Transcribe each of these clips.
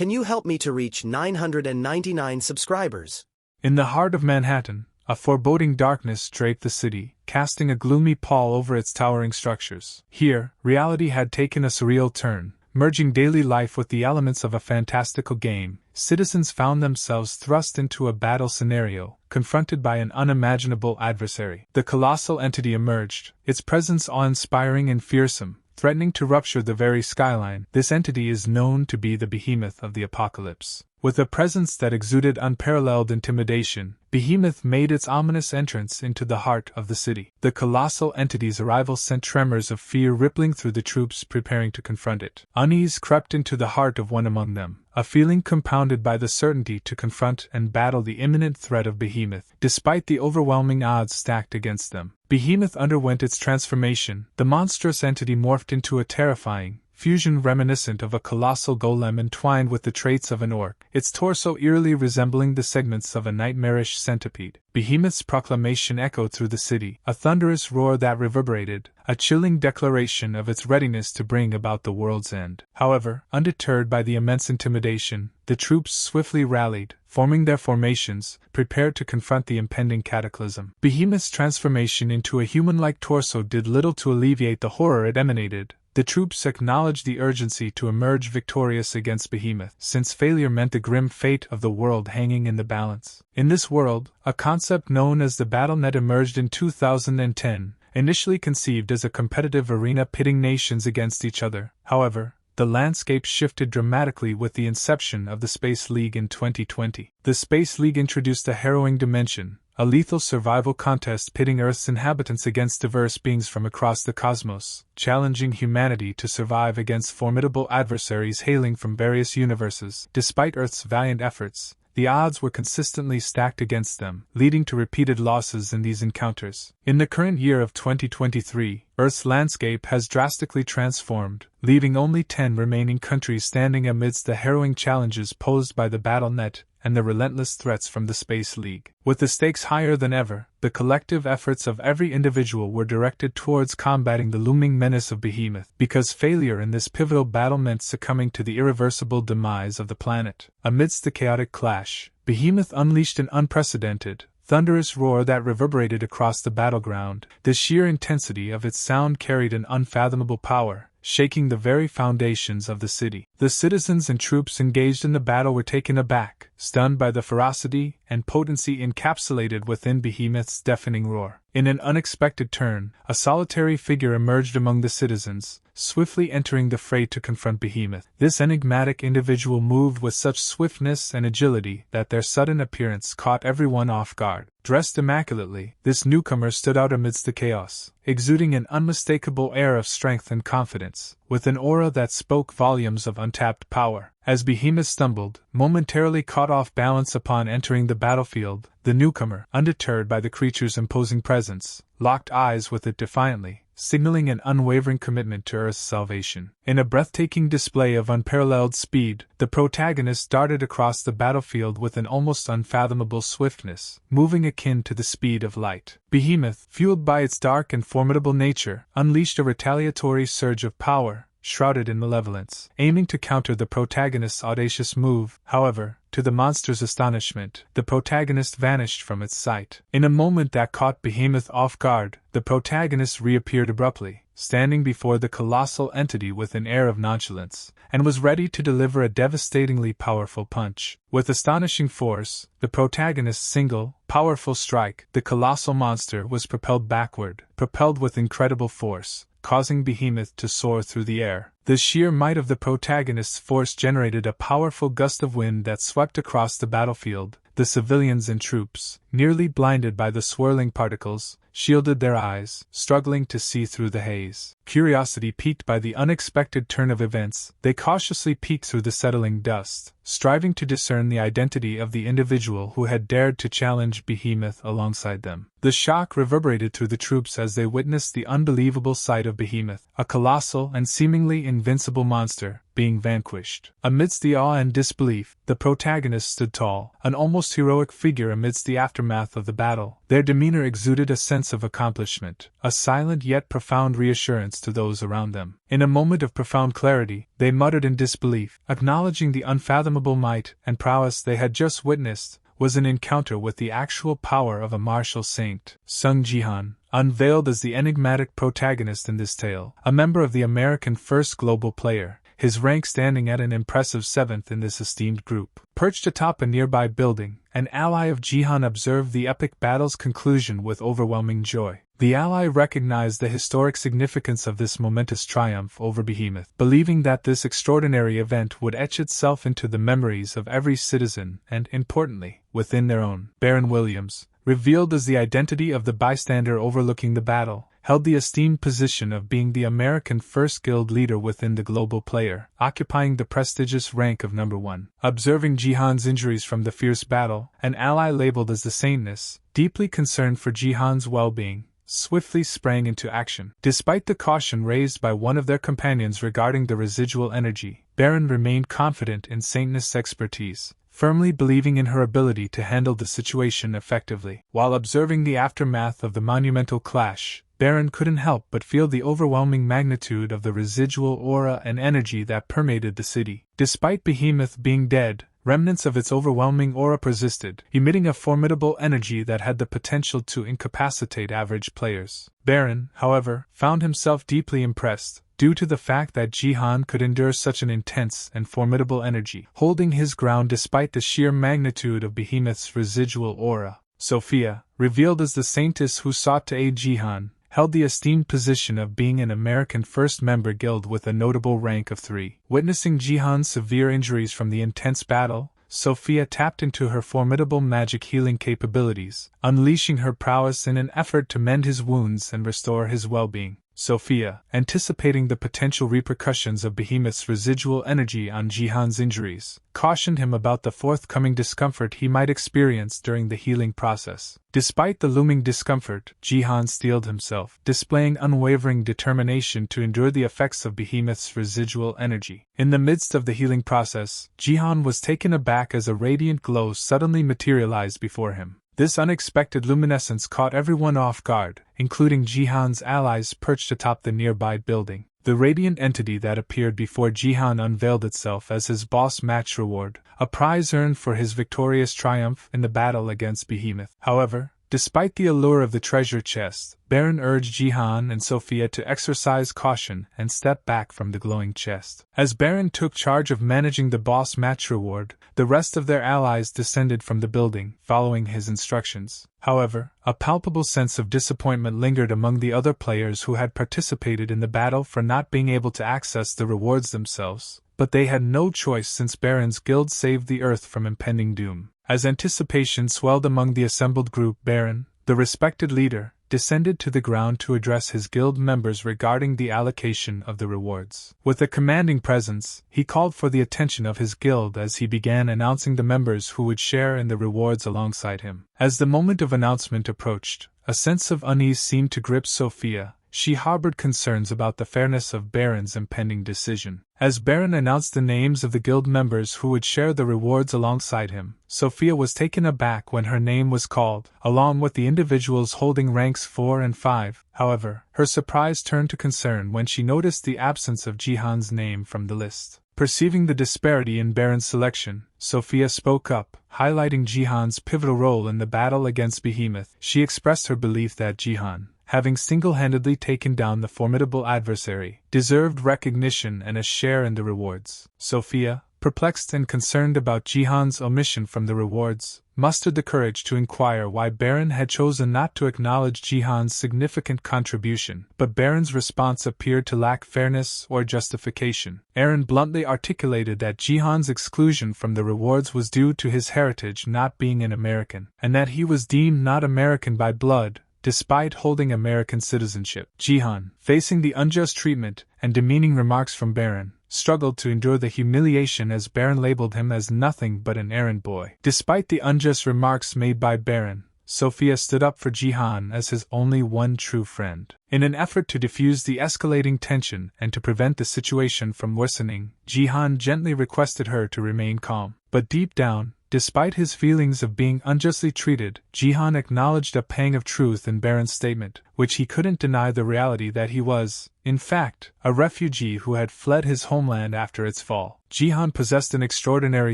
can you help me to reach 999 subscribers? In the heart of Manhattan, a foreboding darkness draped the city, casting a gloomy pall over its towering structures. Here, reality had taken a surreal turn. Merging daily life with the elements of a fantastical game, citizens found themselves thrust into a battle scenario, confronted by an unimaginable adversary. The colossal entity emerged, its presence awe-inspiring and fearsome, threatening to rupture the very skyline. This entity is known to be the Behemoth of the Apocalypse. With a presence that exuded unparalleled intimidation, Behemoth made its ominous entrance into the heart of the city. The colossal entity's arrival sent tremors of fear rippling through the troops preparing to confront it. Unease crept into the heart of one among them, a feeling compounded by the certainty to confront and battle the imminent threat of Behemoth, despite the overwhelming odds stacked against them. Behemoth underwent its transformation. The monstrous entity morphed into a terrifying fusion reminiscent of a colossal golem entwined with the traits of an orc, its torso eerily resembling the segments of a nightmarish centipede. Behemoth's proclamation echoed through the city, a thunderous roar that reverberated, a chilling declaration of its readiness to bring about the world's end. However, undeterred by the immense intimidation, the troops swiftly rallied, forming their formations, prepared to confront the impending cataclysm. Behemoth's transformation into a human-like torso did little to alleviate the horror it emanated. The troops acknowledged the urgency to emerge victorious against Behemoth, since failure meant the grim fate of the world hanging in the balance. In this world, a concept known as the BattleNet emerged in 2010, initially conceived as a competitive arena pitting nations against each other. However, the landscape shifted dramatically with the inception of the Space League in 2020. The Space League introduced a harrowing dimension, a lethal survival contest pitting Earth's inhabitants against diverse beings from across the cosmos, challenging humanity to survive against formidable adversaries hailing from various universes. Despite Earth's valiant efforts, the odds were consistently stacked against them, leading to repeated losses in these encounters. In the current year of 2023, Earth's landscape has drastically transformed, leaving only 10 remaining countries standing amidst the harrowing challenges posed by the BattleNet and the relentless threats from the Space League. With the stakes higher than ever, the collective efforts of every individual were directed towards combating the looming menace of Behemoth, because failure in this pivotal battle meant succumbing to the irreversible demise of the planet. Amidst the chaotic clash, Behemoth unleashed an unprecedented, thunderous roar that reverberated across the battleground. The sheer intensity of its sound carried an unfathomable power, shaking the very foundations of the city. The citizens and troops engaged in the battle were taken aback, stunned by the ferocity and potency encapsulated within Behemoth's deafening roar. In an unexpected turn, a solitary figure emerged among the citizens, swiftly entering the fray to confront Behemoth. This enigmatic individual moved with such swiftness and agility that their sudden appearance caught everyone off guard. Dressed immaculately, this newcomer stood out amidst the chaos, exuding an unmistakable air of strength and confidence, with an aura that spoke volumes of untapped power. As Behemoth stumbled, momentarily caught off balance upon entering the battlefield, the newcomer, undeterred by the creature's imposing presence, locked eyes with it defiantly, signaling an unwavering commitment to Earth's salvation. In a breathtaking display of unparalleled speed, the protagonist darted across the battlefield with an almost unfathomable swiftness, moving akin to the speed of light. Behemoth, fueled by its dark and formidable nature, unleashed a retaliatory surge of power, shrouded in malevolence, aiming to counter the protagonist's audacious move. However, to the monster's astonishment, the protagonist vanished from its sight. In a moment that caught Behemoth off guard, the protagonist reappeared abruptly, standing before the colossal entity with an air of nonchalance, and was ready to deliver a devastatingly powerful punch. With astonishing force, the protagonist's single, powerful strike, the colossal monster was propelled backward, propelled with incredible force, causing Behemoth to soar through the air. The sheer might of the protagonist's force generated a powerful gust of wind that swept across the battlefield. The civilians and troops, nearly blinded by the swirling particles, shielded their eyes, struggling to see through the haze. Curiosity piqued by the unexpected turn of events, they cautiously peeked through the settling dust, striving to discern the identity of the individual who had dared to challenge Behemoth alongside them. The shock reverberated through the troops as they witnessed the unbelievable sight of Behemoth, a colossal and seemingly invincible monster, being vanquished. Amidst the awe and disbelief, the protagonist stood tall, an almost heroic figure amidst the aftermath of the battle. Their demeanor exuded a sense of accomplishment, a silent yet profound reassurance to those around them. In a moment of profound clarity, they muttered in disbelief, acknowledging the unfathomable unfathomable might and prowess they had just witnessed was an encounter with the actual power of a martial saint. Sung Jihan, unveiled as the enigmatic protagonist in this tale, a member of the American First Global Player, his rank standing at an impressive 7th in this esteemed group. Perched atop a nearby building, an ally of Jihan observed the epic battle's conclusion with overwhelming joy. The ally recognized the historic significance of this momentous triumph over Behemoth, believing that this extraordinary event would etch itself into the memories of every citizen and, importantly, within their own. Baron Williams, revealed as the identity of the bystander overlooking the battle, held the esteemed position of being the American First Guild leader within the Global Player, occupying the prestigious rank of number 1. Observing Jihan's injuries from the fierce battle, an ally labeled as the Saintness, deeply concerned for Jihan's well-being, swiftly sprang into action. Despite the caution raised by one of their companions regarding the residual energy, Baron remained confident in Saintness' expertise, firmly believing in her ability to handle the situation effectively. While observing the aftermath of the monumental clash, Baron couldn't help but feel the overwhelming magnitude of the residual aura and energy that permeated the city. Despite Behemoth being dead, remnants of its overwhelming aura persisted, emitting a formidable energy that had the potential to incapacitate average players. Baron, however, found himself deeply impressed, due to the fact that Jihan could endure such an intense and formidable energy, holding his ground despite the sheer magnitude of Behemoth's residual aura. Sophia, revealed as the saintess who sought to aid Jihan, held the esteemed position of being an American First Member Guild with a notable rank of 3. Witnessing Jihan's severe injuries from the intense battle, Sophia tapped into her formidable magic healing capabilities, unleashing her prowess in an effort to mend his wounds and restore his well-being. Sophia, anticipating the potential repercussions of Behemoth's residual energy on Jihan's injuries, cautioned him about the forthcoming discomfort he might experience during the healing process. Despite the looming discomfort, Jihan steeled himself, displaying unwavering determination to endure the effects of Behemoth's residual energy. In the midst of the healing process, Jihan was taken aback as a radiant glow suddenly materialized before him. This unexpected luminescence caught everyone off guard, including Jihan's allies perched atop the nearby building. The radiant entity that appeared before Jihan unveiled itself as his boss match reward, a prize earned for his victorious triumph in the battle against Behemoth. However, despite the allure of the treasure chest, Baron urged Jihan and Sophia to exercise caution and step back from the glowing chest. As Baron took charge of managing the boss match reward, the rest of their allies descended from the building, following his instructions. However, a palpable sense of disappointment lingered among the other players who had participated in the battle for not being able to access the rewards themselves, but they had no choice since Baron's guild saved the Earth from impending doom. As anticipation swelled among the assembled group, Baron, the respected leader, descended to the ground to address his guild members regarding the allocation of the rewards. With a commanding presence, he called for the attention of his guild as he began announcing the members who would share in the rewards alongside him. As the moment of announcement approached, a sense of unease seemed to grip Sophia. She harbored concerns about the fairness of Baron's impending decision. As Baron announced the names of the guild members who would share the rewards alongside him, Sophia was taken aback when her name was called, along with the individuals holding ranks 4 and 5. However, her surprise turned to concern when she noticed the absence of Jihan's name from the list. Perceiving the disparity in Baron's selection, Sophia spoke up, highlighting Jihan's pivotal role in the battle against Behemoth. She expressed her belief that Jihan, having single-handedly taken down the formidable adversary, deserved recognition and a share in the rewards. Sophia, perplexed and concerned about Jihan's omission from the rewards, mustered the courage to inquire why Baron had chosen not to acknowledge Jihan's significant contribution, but Baron's response appeared to lack fairness or justification. Aaron bluntly articulated that Jihan's exclusion from the rewards was due to his heritage not being an American, and that he was deemed not American by blood, despite holding American citizenship. Jihan, facing the unjust treatment and demeaning remarks from Baron, struggled to endure the humiliation as Baron labeled him as nothing but an errand boy. Despite the unjust remarks made by Baron, Sophia stood up for Jihan as his only one true friend. In an effort to diffuse the escalating tension and to prevent the situation from worsening, Jihan gently requested her to remain calm. But deep down, Despite his feelings of being unjustly treated, Jihan acknowledged a pang of truth in Baron's statement, which he couldn't deny the reality that he was, in fact, a refugee who had fled his homeland after its fall. Jihan possessed an extraordinary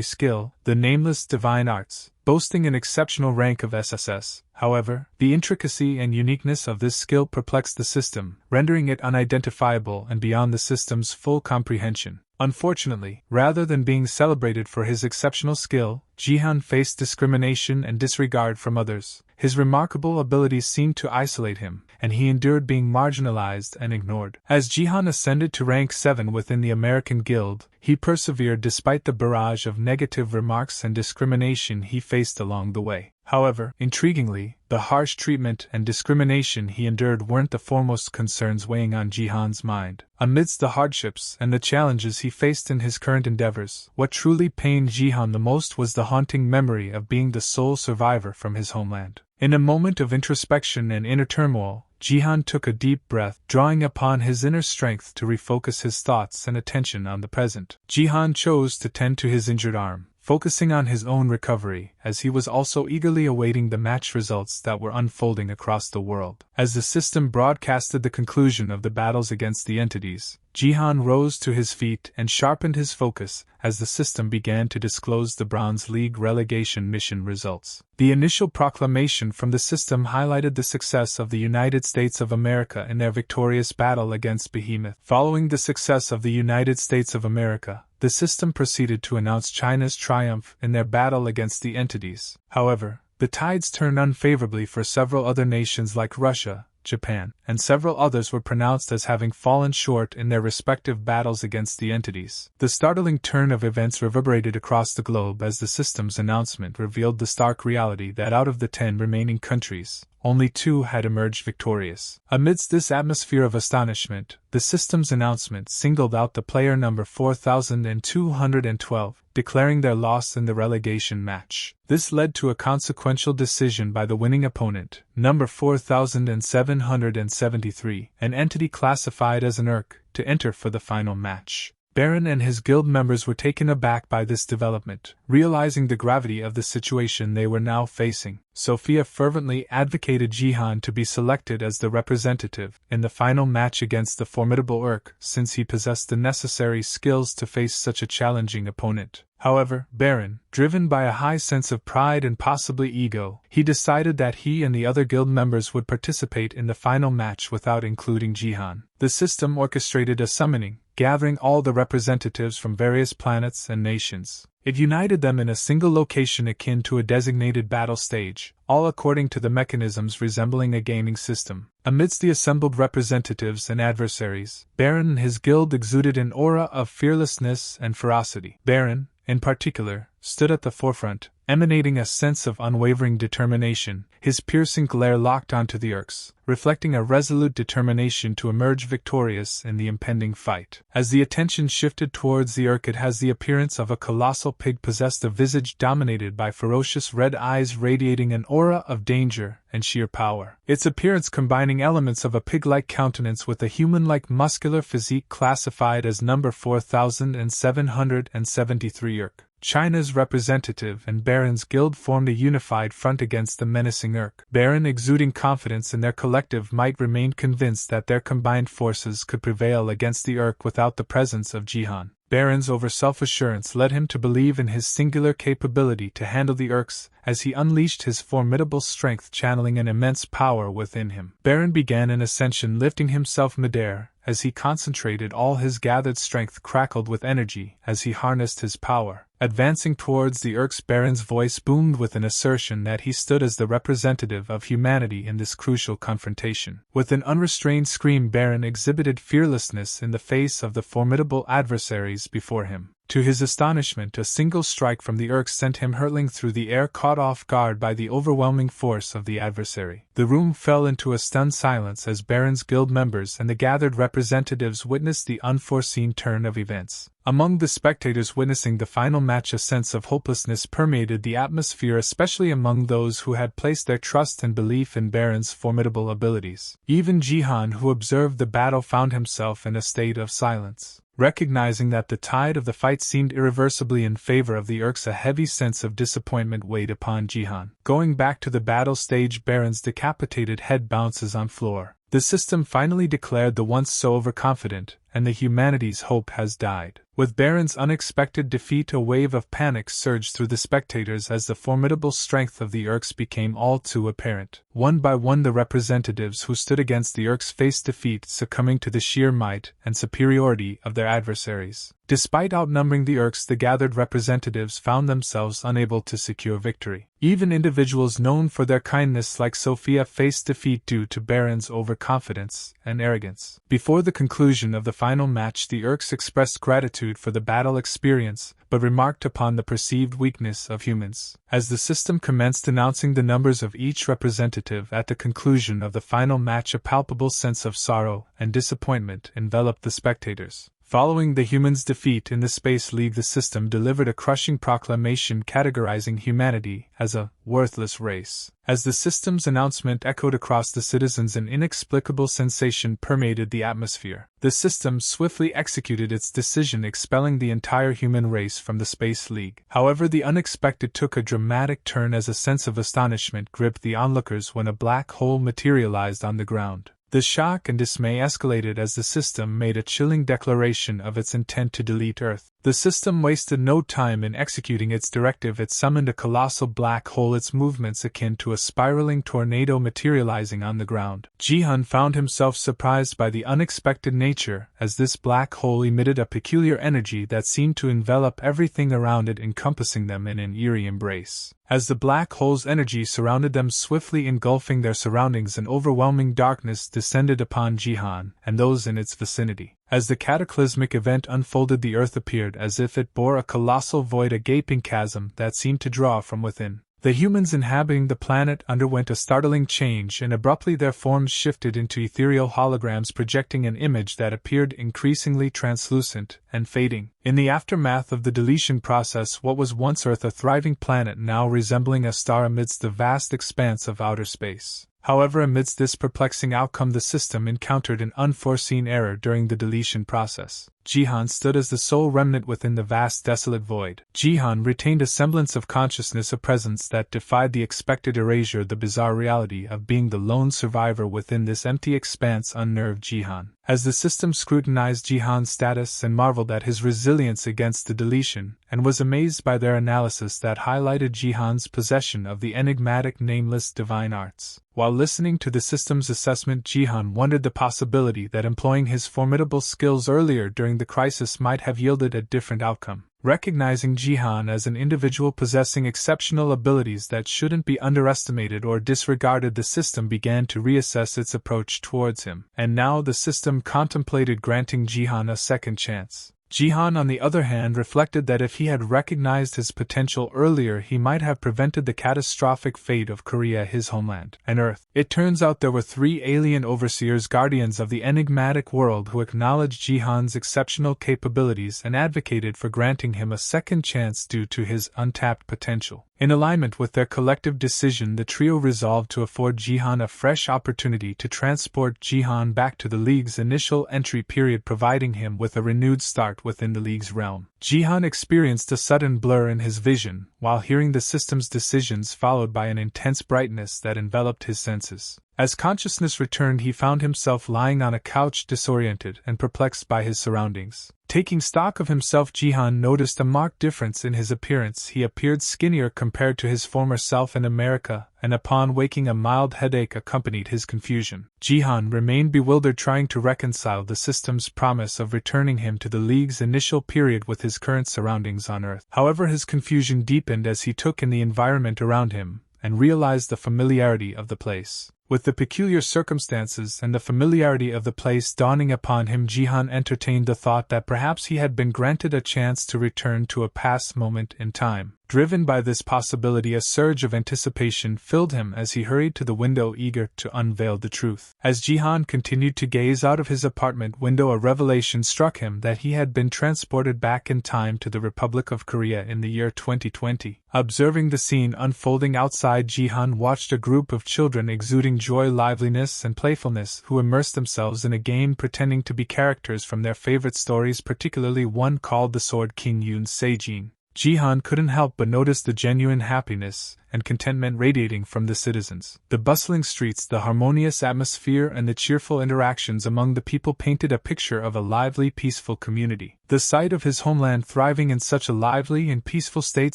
skill, the nameless divine arts, boasting an exceptional rank of SSS. However, the intricacy and uniqueness of this skill perplexed the system, rendering it unidentifiable and beyond the system's full comprehension. Unfortunately, rather than being celebrated for his exceptional skill, Jihan faced discrimination and disregard from others. His remarkable abilities seemed to isolate him, and he endured being marginalized and ignored. As Jihan ascended to rank 7 within the American Guild, he persevered despite the barrage of negative remarks and discrimination he faced along the way. However, intriguingly, the harsh treatment and discrimination he endured weren't the foremost concerns weighing on Jihan's mind. Amidst the hardships and the challenges he faced in his current endeavors, what truly pained Jihan the most was the haunting memory of being the sole survivor from his homeland. In a moment of introspection and inner turmoil, Jihan took a deep breath, drawing upon his inner strength to refocus his thoughts and attention on the present. Jihan chose to tend to his injured arm, focusing on his own recovery, as he was also eagerly awaiting the match results that were unfolding across the world. As the system broadcasted the conclusion of the battles against the entities, Jihan rose to his feet and sharpened his focus as the system began to disclose the Bronze League relegation mission results. The initial proclamation from the system highlighted the success of the United States of America in their victorious battle against Behemoth. Following the success of the United States of America, the system proceeded to announce China's triumph in their battle against the entities. However, the tides turned unfavorably for several other nations like Russia, Japan, and several others were pronounced as having fallen short in their respective battles against the entities. The startling turn of events reverberated across the globe as the system's announcement revealed the stark reality that out of the 10 remaining countries, only 2 had emerged victorious. Amidst this atmosphere of astonishment, the system's announcement singled out the player number 4212, declaring their loss in the relegation match. This led to a consequential decision by the winning opponent, number 4773, an entity classified as an orc, to enter for the final match. Baron and his guild members were taken aback by this development, realizing the gravity of the situation they were now facing. Sophia fervently advocated Jihan to be selected as the representative in the final match against the formidable orc, since he possessed the necessary skills to face such a challenging opponent. However, Baron, driven by a high sense of pride and possibly ego, he decided that he and the other guild members would participate in the final match without including Jihan. The system orchestrated a summoning, gathering all the representatives from various planets and nations. It united them in a single location akin to a designated battle stage, all according to the mechanisms resembling a gaming system. Amidst the assembled representatives and adversaries, Baron and his guild exuded an aura of fearlessness and ferocity. Baron, in particular, stood at the forefront, emanating a sense of unwavering determination, his piercing glare locked onto the orcs, reflecting a resolute determination to emerge victorious in the impending fight. As the attention shifted towards the orc, it has the appearance of a colossal pig possessed a visage dominated by ferocious red eyes radiating an aura of danger and sheer power. Its appearance combining elements of a pig-like countenance with a human-like muscular physique classified as number 4773 orc. China's representative and Baron's guild formed a unified front against the menacing orc. Baron, exuding confidence in their collective might, remained convinced that their combined forces could prevail against the orc without the presence of Jihan. Baron's over-self-assurance led him to believe in his singular capability to handle the orcs, as he unleashed his formidable strength, channeling an immense power within him. Baron began an ascension, lifting himself midair. As he concentrated, all his gathered strength crackled with energy as he harnessed his power. Advancing towards the orcs, Baron's voice boomed with an assertion that he stood as the representative of humanity in this crucial confrontation. With an unrestrained scream, Baron exhibited fearlessness in the face of the formidable adversaries before him. To his astonishment, a single strike from the orcs sent him hurtling through the air, caught off guard by the overwhelming force of the adversary. The room fell into a stunned silence as Baron's guild members and the gathered representatives witnessed the unforeseen turn of events. Among the spectators witnessing the final match, a sense of hopelessness permeated the atmosphere, especially among those who had placed their trust and belief in Baron's formidable abilities. Even Jihan, who observed the battle, found himself in a state of silence. Recognizing that the tide of the fight seemed irreversibly in favor of the orcs, a heavy sense of disappointment weighed upon Jihan. Going back to the battle stage, Baron's decapitated head bounces on floor. The system finally declared the once so overconfident, and the humanity's hope has died. With Baron's unexpected defeat, a wave of panic surged through the spectators as the formidable strength of the orcs became all too apparent. One by one, the representatives who stood against the orcs faced defeat, succumbing to the sheer might and superiority of their adversaries. Despite outnumbering the orcs, the gathered representatives found themselves unable to secure victory. Even individuals known for their kindness like Sophia faced defeat due to Baron's overconfidence and arrogance. Before the conclusion of the final match, the orcs expressed gratitude for the battle experience, but remarked upon the perceived weakness of humans. As the system commenced announcing the numbers of each representative at the conclusion of the final match, a palpable sense of sorrow and disappointment enveloped the spectators. Following the humans' defeat in the Space League, the system delivered a crushing proclamation categorizing humanity as a worthless race. As the system's announcement echoed across the citizens, an inexplicable sensation permeated the atmosphere. The system swiftly executed its decision, expelling the entire human race from the Space League. However, the unexpected took a dramatic turn as a sense of astonishment gripped the onlookers when a black hole materialized on the ground. The shock and dismay escalated as the system made a chilling declaration of its intent to delete Earth. The system wasted no time in executing its directive. It summoned a colossal black hole, its movements akin to a spiraling tornado materializing on the ground. Jihan found himself surprised by the unexpected nature, as this black hole emitted a peculiar energy that seemed to envelop everything around it, encompassing them in an eerie embrace. As the black hole's energy surrounded them, swiftly engulfing their surroundings, an overwhelming darkness descended upon Jihan and those in its vicinity. As the cataclysmic event unfolded, the earth appeared as if it bore a colossal void, a gaping chasm that seemed to draw from within. The humans inhabiting the planet underwent a startling change, and abruptly their forms shifted into ethereal holograms, projecting an image that appeared increasingly translucent and fading. In the aftermath of the deletion process, what was once Earth, a thriving planet, now resembling a star amidst the vast expanse of outer space. However, amidst this perplexing outcome, the system encountered an unforeseen error during the deletion process. Jihan stood as the sole remnant within the vast desolate void. Jihan retained a semblance of consciousness, a presence that defied the expected erasure. The bizarre reality of being the lone survivor within this empty expanse unnerved Jihan. As the system scrutinized Jihan's status and marveled at his resilience against the deletion, and was amazed by their analysis that highlighted Jihan's possession of the enigmatic nameless divine arts. While listening to the system's assessment, Jihan wondered the possibility that employing his formidable skills earlier during the crisis might have yielded a different outcome. Recognizing Jihan as an individual possessing exceptional abilities that shouldn't be underestimated or disregarded, the system began to reassess its approach towards him. And now the system contemplated granting Jihan a second chance. Jihan, on the other hand, reflected that if he had recognized his potential earlier, he might have prevented the catastrophic fate of Korea, his homeland, and Earth. It turns out there were 3 alien overseers, guardians of the enigmatic world, who acknowledged Jihan's exceptional capabilities and advocated for granting him a second chance due to his untapped potential. In alignment with their collective decision, the trio resolved to afford Jihan a fresh opportunity to transport Jihan back to the League's initial entry period, providing him with a renewed start within the League's realm. Jihan experienced a sudden blur in his vision while hearing the system's decisions, followed by an intense brightness that enveloped his senses. As consciousness returned, he found himself lying on a couch, disoriented and perplexed by his surroundings. Taking stock of himself, Jihan noticed a marked difference in his appearance. He appeared skinnier compared to his former self in America, and upon waking, a mild headache accompanied his confusion. Jihan remained bewildered, trying to reconcile the system's promise of returning him to the League's initial period with his current surroundings on Earth. However, his confusion deepened as he took in the environment around him and realized the familiarity of the place. With the peculiar circumstances and the familiarity of the place dawning upon him, Jihan entertained the thought that perhaps he had been granted a chance to return to a past moment in time. Driven by this possibility, a surge of anticipation filled him as he hurried to the window, eager to unveil the truth. As Jihan continued to gaze out of his apartment window, a revelation struck him that he had been transported back in time to the Republic of Korea in the year 2020. Observing the scene unfolding outside, Jihan watched a group of children exuding enjoy liveliness and playfulness who immerse themselves in a game pretending to be characters from their favorite stories, particularly one called The Sword King Yoon Sein. Jihan couldn't help but notice the genuine happiness and contentment radiating from the citizens. The bustling streets, the harmonious atmosphere, and the cheerful interactions among the people painted a picture of a lively, peaceful community. The sight of his homeland thriving in such a lively and peaceful state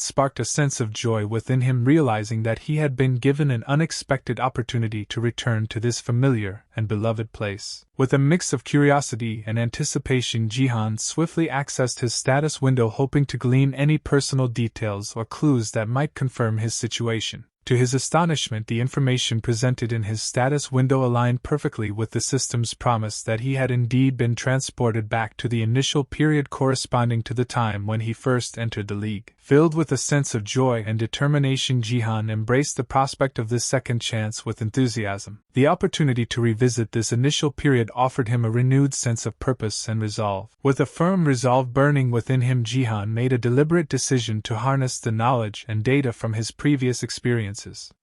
sparked a sense of joy within him, realizing that he had been given an unexpected opportunity to return to this familiar and beloved place. With a mix of curiosity and anticipation, Jihan swiftly accessed his status window, hoping to glean any personal details or clues that might confirm his situation. To his astonishment, the information presented in his status window aligned perfectly with the system's promise that he had indeed been transported back to the initial period corresponding to the time when he first entered the League. Filled with a sense of joy and determination, Jihan embraced the prospect of this second chance with enthusiasm. The opportunity to revisit this initial period offered him a renewed sense of purpose and resolve. With a firm resolve burning within him, Jihan made a deliberate decision to harness the knowledge and data from his previous experiences.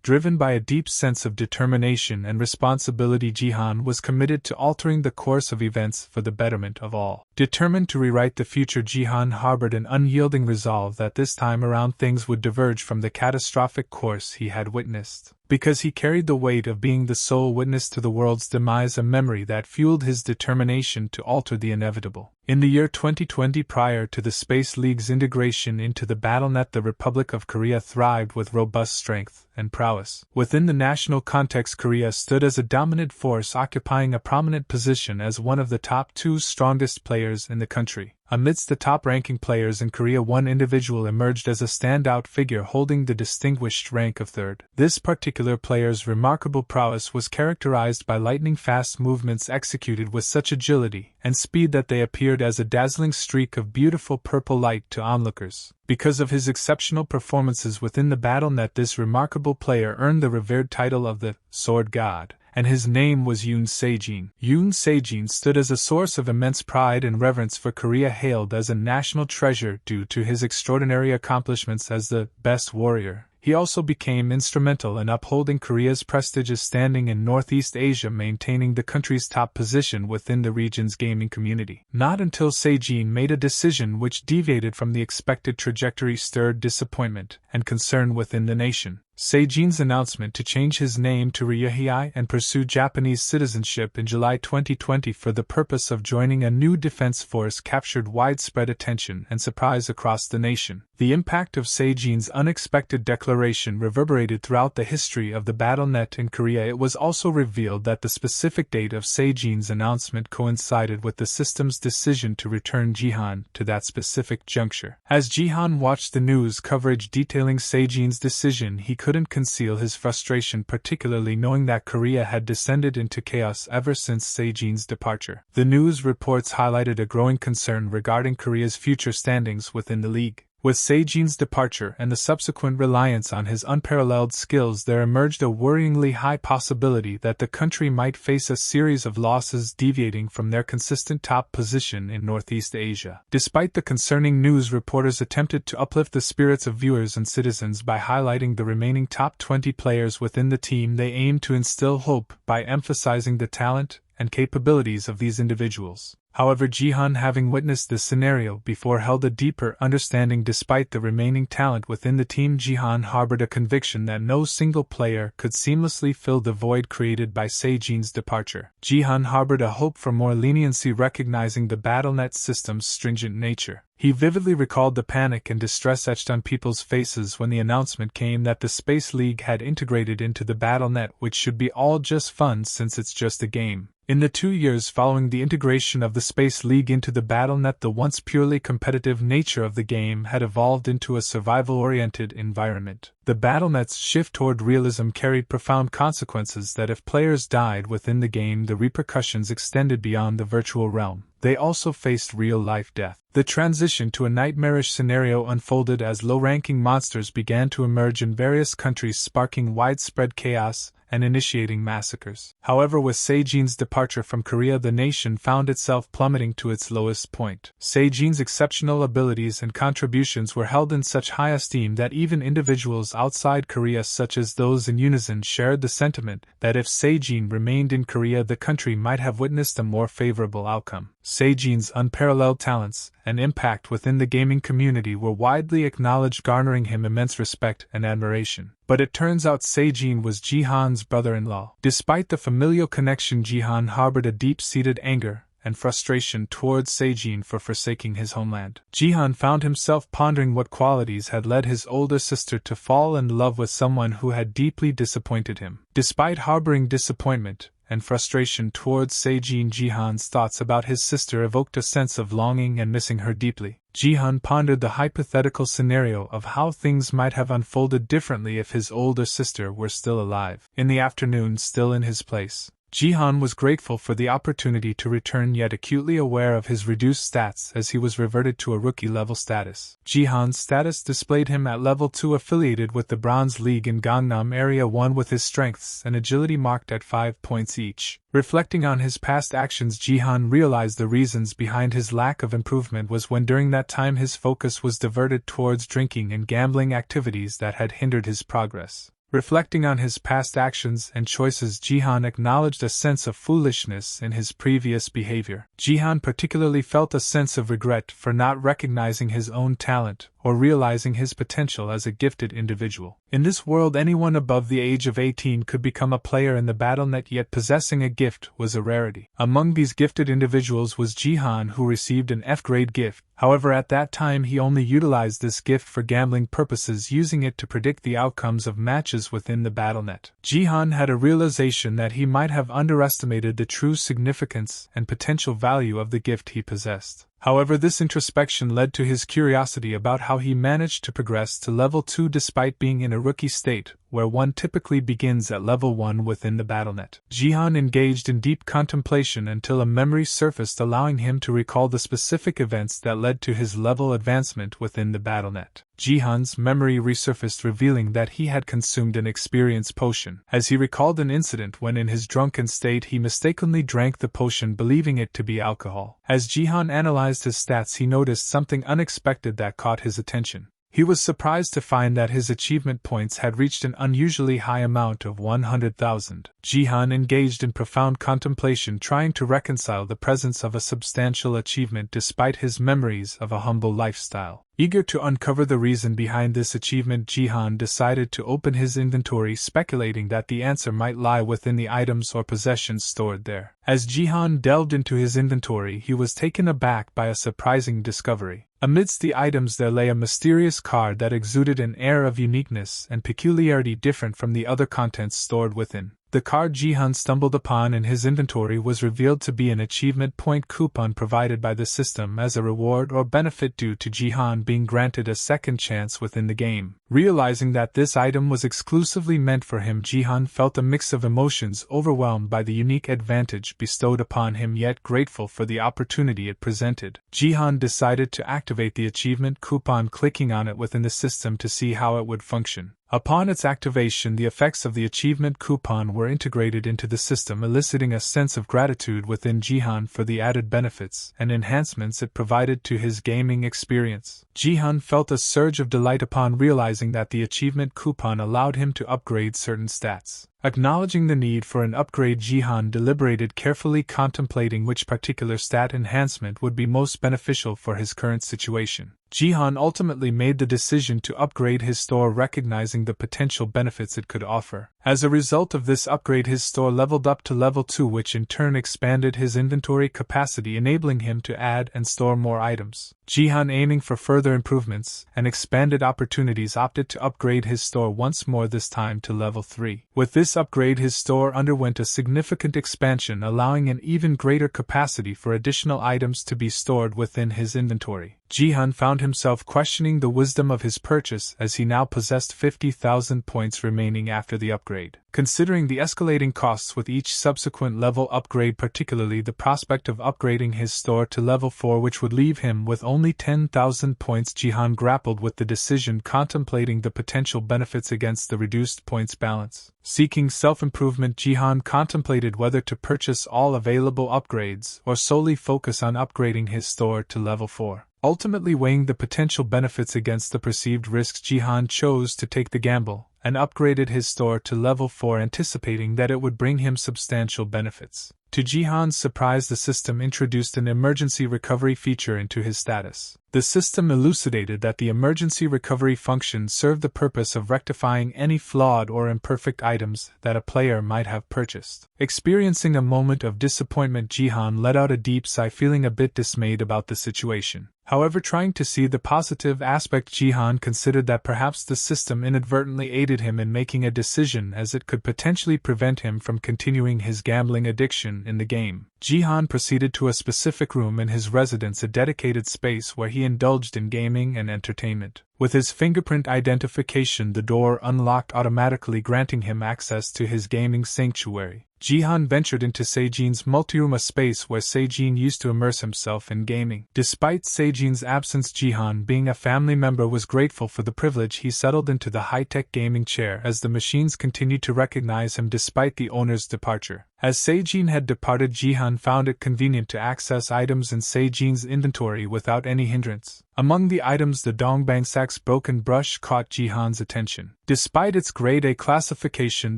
Driven by a deep sense of determination and responsibility, Jihan was committed to altering the course of events for the betterment of all. Determined to rewrite the future, Jihan harbored an unyielding resolve that this time around things would diverge from the catastrophic course he had witnessed. Because he carried the weight of being the sole witness to the world's demise, a memory that fueled his determination to alter the inevitable. In the year 2020, prior to the Space League's integration into the BattleNet, the Republic of Korea thrived with robust strength and prowess. Within the national context, Korea stood as a dominant force, occupying a prominent position as one of the top 2 strongest players in the country. Amidst the top-ranking players in Korea, one individual emerged as a standout figure, holding the distinguished rank of 3rd. This particular player's remarkable prowess was characterized by lightning-fast movements executed with such agility and speed that they appeared as a dazzling streak of beautiful purple light to onlookers. Because of his exceptional performances within the BattleNet, this remarkable player earned the revered title of the Sword God, and his name was Yoon Sein. Yoon Sein stood as a source of immense pride and reverence for Korea, hailed as a national treasure due to his extraordinary accomplishments as the best warrior. He also became instrumental in upholding Korea's prestigious standing in Northeast Asia, maintaining the country's top position within the region's gaming community. Not until Sein made a decision which deviated from the expected trajectory stirred disappointment and concern within the nation. Sein's announcement to change his name to Ryuhei and pursue Japanese citizenship in July 2020 for the purpose of joining a new defense force captured widespread attention and surprise across the nation. The impact of Sein's unexpected declaration reverberated throughout the history of the BattleNet in Korea. It was also revealed that the specific date of Sein's announcement coincided with the system's decision to return Jihan to that specific juncture. As Jihan watched the news coverage detailing Sein's decision, he couldn't conceal his frustration, particularly knowing that Korea had descended into chaos ever since Sein's departure. The news reports highlighted a growing concern regarding Korea's future standings within the league. With Sein's departure and the subsequent reliance on his unparalleled skills, there emerged a worryingly high possibility that the country might face a series of losses, deviating from their consistent top position in Northeast Asia. Despite the concerning news, reporters attempted to uplift the spirits of viewers and citizens by highlighting the remaining top 20 players within the team. They aimed to instill hope by emphasizing the talent and capabilities of these individuals. However, Jihan, having witnessed this scenario before, held a deeper understanding. Despite the remaining talent within the team, Jihan harbored a conviction that no single player could seamlessly fill the void created by Sein's departure. Jihan harbored a hope for more leniency, recognizing the BattleNet system's stringent nature. He vividly recalled the panic and distress etched on people's faces when the announcement came that the Space League had integrated into the BattleNet, which should be all just fun since it's just a game. In the 2 years following the integration of the Space League into the BattleNet, the once purely competitive nature of the game had evolved into a survival-oriented environment. The BattleNet's shift toward realism carried profound consequences that if players died within the game, the repercussions extended beyond the virtual realm. They also faced real-life death. The transition to a nightmarish scenario unfolded as low-ranking monsters began to emerge in various countries, sparking widespread chaos and initiating massacres. However, with Sejin's departure from Korea, the nation found itself plummeting to its lowest point. Sejin's exceptional abilities and contributions were held in such high esteem that even individuals outside Korea, such as those in unison, shared the sentiment that if Sejin remained in Korea, the country might have witnessed a more favorable outcome. Sejin's unparalleled talents and impact within the gaming community were widely acknowledged, garnering him immense respect and admiration. But it turns out Sejin was Jihan's brother-in-law. Despite the familial connection, Jihan harbored a deep-seated anger and frustration towards Sejin for forsaking his homeland. Jihan found himself pondering what qualities had led his older sister to fall in love with someone who had deeply disappointed him. Despite harboring disappointment and frustration towards Sejin, Jihan's thoughts about his sister evoked a sense of longing and missing her deeply. Jihan pondered the hypothetical scenario of how things might have unfolded differently if his older sister were still alive. In the afternoon, still in his place, Jihan was grateful for the opportunity to return, yet acutely aware of his reduced stats as he was reverted to a rookie-level status. Jihan's status displayed him at level 2, affiliated with the Bronze League in Gangnam Area 1, with his strengths and agility marked at 5 points each. Reflecting on his past actions, Jihan realized the reasons behind his lack of improvement was when during that time his focus was diverted towards drinking and gambling activities that had hindered his progress. Reflecting on his past actions and choices, Jihan acknowledged a sense of foolishness in his previous behavior. Jihan particularly felt a sense of regret for not recognizing his own talent or realizing his potential as a gifted individual. In this world, anyone above the age of 18 could become a player in the BattleNet, yet possessing a gift was a rarity. Among these gifted individuals was Jihan, who received an F-grade gift. However, at that time he only utilized this gift for gambling purposes, using it to predict the outcomes of matches within the BattleNet. Jihan had a realization that he might have underestimated the true significance and potential value of the gift he possessed. However, this introspection led to his curiosity about how he managed to progress to level 2 despite being in a rookie state, where one typically begins at level 1 within the BattleNet. Jihan engaged in deep contemplation until a memory surfaced, allowing him to recall the specific events that led to his level advancement within the BattleNet. Jihan's memory resurfaced, revealing that he had consumed an experience potion, as he recalled an incident when in his drunken state he mistakenly drank the potion, believing it to be alcohol. As Jihan analyzed his stats, he noticed something unexpected that caught his attention. He was surprised to find that his achievement points had reached an unusually high amount of 100,000. Jihan engaged in profound contemplation, trying to reconcile the presence of a substantial achievement despite his memories of a humble lifestyle. Eager to uncover the reason behind this achievement, Jihan decided to open his inventory, speculating that the answer might lie within the items or possessions stored there. As Jihan delved into his inventory, he was taken aback by a surprising discovery. Amidst the items there lay a mysterious card that exuded an air of uniqueness and peculiarity different from the other contents stored within. The card Jihan stumbled upon in his inventory was revealed to be an achievement point coupon provided by the system as a reward or benefit due to Jihan being granted a second chance within the game. Realizing that this item was exclusively meant for him, Jihan felt a mix of emotions, overwhelmed by the unique advantage bestowed upon him yet grateful for the opportunity it presented. Jihan decided to activate the achievement coupon, clicking on it within the system to see how it would function. Upon its activation, the effects of the achievement coupon were integrated into the system, eliciting a sense of gratitude within Jihan for the added benefits and enhancements it provided to his gaming experience. Jihan felt a surge of delight upon realizing that the achievement coupon allowed him to upgrade certain stats. Acknowledging the need for an upgrade, Jihan deliberated, carefully contemplating which particular stat enhancement would be most beneficial for his current situation. Jihan ultimately made the decision to upgrade his store, recognizing the potential benefits it could offer. As a result of this upgrade, his store leveled up to level 2, which in turn expanded his inventory capacity, enabling him to add and store more items. Jihan, aiming for further improvements and expanded opportunities, opted to upgrade his store once more, this time to level 3. With this upgrade, his store underwent a significant expansion, allowing an even greater capacity for additional items to be stored within his inventory. Jihan found himself questioning the wisdom of his purchase, as he now possessed 50,000 points remaining after the upgrade. Considering the escalating costs with each subsequent level upgrade, particularly the prospect of upgrading his store to level 4, which would leave him with only 10,000 points, Jihan grappled with the decision, contemplating the potential benefits against the reduced points balance. Seeking self-improvement, Jihan contemplated whether to purchase all available upgrades or solely focus on upgrading his store to level 4. Ultimately weighing the potential benefits against the perceived risks, Jihan chose to take the gamble and upgraded his store to level 4, anticipating that it would bring him substantial benefits. To Jihan's surprise, the system introduced an emergency recovery feature into his status. The system elucidated that the emergency recovery function served the purpose of rectifying any flawed or imperfect items that a player might have purchased. Experiencing a moment of disappointment, Jihan let out a deep sigh, feeling a bit dismayed about the situation. However, trying to see the positive aspect, Jihan considered that perhaps the system inadvertently aided him in making a decision, as it could potentially prevent him from continuing his gambling addiction in the game. Jihan proceeded to a specific room in his residence, a dedicated space where he indulged in gaming and entertainment. With his fingerprint identification, the door unlocked automatically, granting him access to his gaming sanctuary. Jihan ventured into Seijin's multi-room, a space where Seijin used to immerse himself in gaming. Despite Seijin's absence, Jihan, being a family member, was grateful for the privilege. He settled into the high-tech gaming chair as the machines continued to recognize him despite the owner's departure. As Seijin had departed, Jihan found it convenient to access items in Seijin's inventory without any hindrance. Among the items, the Dongbangsak's broken brush caught Jihan's attention. Despite its grade A classification,